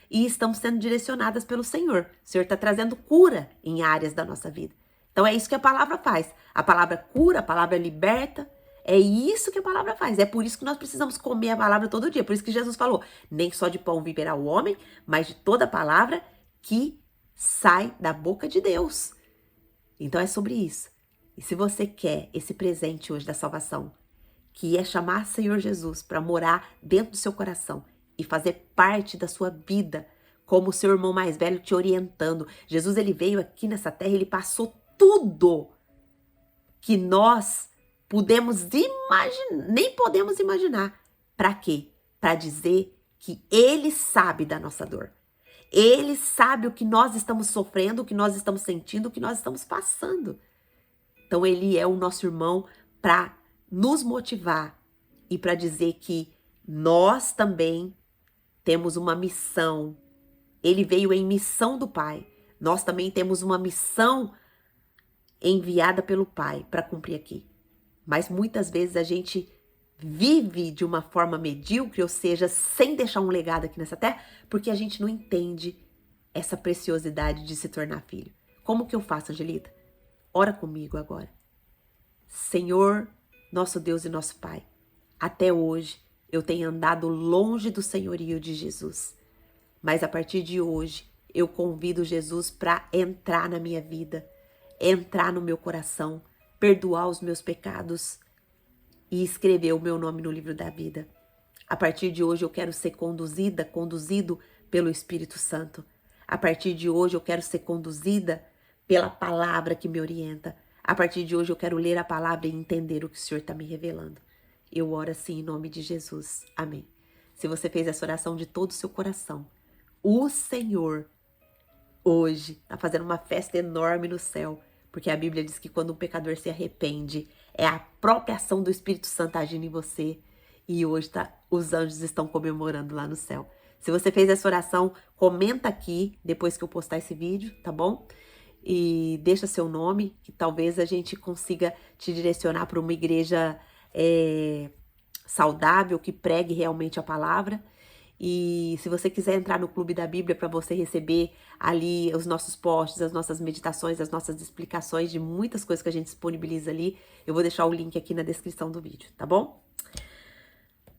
e estamos sendo direcionadas pelo Senhor. O Senhor está trazendo cura em áreas da nossa vida. Então é isso que a palavra faz. A palavra cura, a palavra liberta. É isso que a palavra faz. É por isso que nós precisamos comer a palavra todo dia. Por isso que Jesus falou, nem só de pão viverá o homem, mas de toda a palavra que sai da boca de Deus. Então é sobre isso. E se você quer esse presente hoje da salvação, que é chamar Senhor Jesus para morar dentro do seu coração e fazer parte da sua vida, como o seu irmão mais velho te orientando. Jesus, ele veio aqui nessa terra, ele passou tudo que nós podemos imaginar, nem podemos imaginar. Para quê? Para dizer que ele sabe da nossa dor. Ele sabe o que nós estamos sofrendo, o que nós estamos sentindo, o que nós estamos passando. Então ele é o nosso irmão para nos motivar e para dizer que nós também temos uma missão. Ele veio em missão do Pai. Nós também temos uma missão enviada pelo Pai para cumprir aqui. Mas muitas vezes a gente vive de uma forma medíocre, ou seja, sem deixar um legado aqui nessa terra, porque a gente não entende essa preciosidade de se tornar filho. Como que eu faço, Angelita? Ora comigo agora. Senhor, nosso Deus e nosso Pai, até hoje eu tenho andado longe do senhorio de Jesus. Mas a partir de hoje, eu convido Jesus para entrar na minha vida, entrar no meu coração, perdoar os meus pecados e escrever o meu nome no livro da vida. A partir de hoje, eu quero ser conduzido pelo Espírito Santo. A partir de hoje, eu quero ser conduzida pela palavra que me orienta. A partir de hoje, eu quero ler a palavra e entender o que o Senhor está me revelando. Eu oro assim em nome de Jesus. Amém. Se você fez essa oração de todo o seu coração, o Senhor hoje está fazendo uma festa enorme no céu, porque a Bíblia diz que quando um pecador se arrepende, é a própria ação do Espírito Santo agindo em você. E hoje os anjos estão comemorando lá no céu. Se você fez essa oração, comenta aqui depois que eu postar esse vídeo, tá bom? E deixa seu nome, que talvez a gente consiga te direcionar para uma igreja saudável, que pregue realmente a palavra. E se você quiser entrar no Clube da Bíblia para você receber ali os nossos posts, as nossas meditações, as nossas explicações de muitas coisas que a gente disponibiliza ali, eu vou deixar o link aqui na descrição do vídeo, tá bom?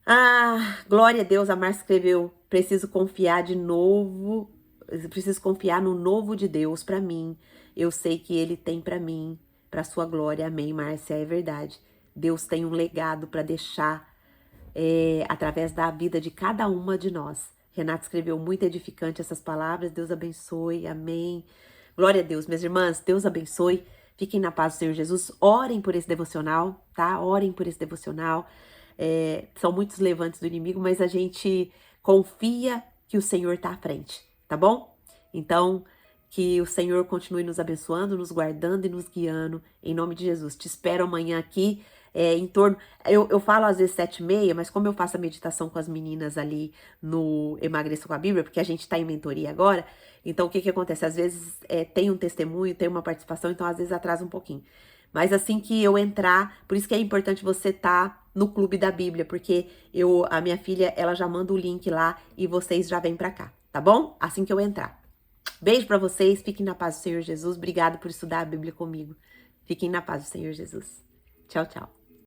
Ah, glória a Deus, a Márcia escreveu, preciso confiar de novo, preciso confiar no novo de Deus para mim. Eu sei que Ele tem para mim, para sua glória. Amém, Márcia, é verdade. Deus tem um legado para deixar através da vida de cada uma de nós. Renata escreveu muito edificante essas palavras. Deus abençoe, amém. Glória a Deus, minhas irmãs, Deus abençoe. Fiquem na paz do Senhor Jesus. Orem por esse devocional, tá? Orem por esse devocional. São muitos levantes do inimigo, mas a gente confia que o Senhor tá à frente, tá bom? Então, que o Senhor continue nos abençoando, nos guardando e nos guiando, em nome de Jesus. Te espero amanhã aqui, em torno... Eu falo às vezes 7h30, mas como eu faço a meditação com as meninas ali no Emagreça com a Bíblia, porque a gente tá em mentoria agora, então o que que acontece? Às vezes tem um testemunho, tem uma participação, então às vezes atrasa um pouquinho. Mas assim que eu entrar, por isso que é importante você estar no Clube da Bíblia, porque a minha filha, ela já manda o link lá e vocês já vêm pra cá, tá bom? Assim que eu entrar. Beijo pra vocês, fiquem na paz do Senhor Jesus. Obrigado por estudar a Bíblia comigo. Fiquem na paz do Senhor Jesus. Tchau, tchau.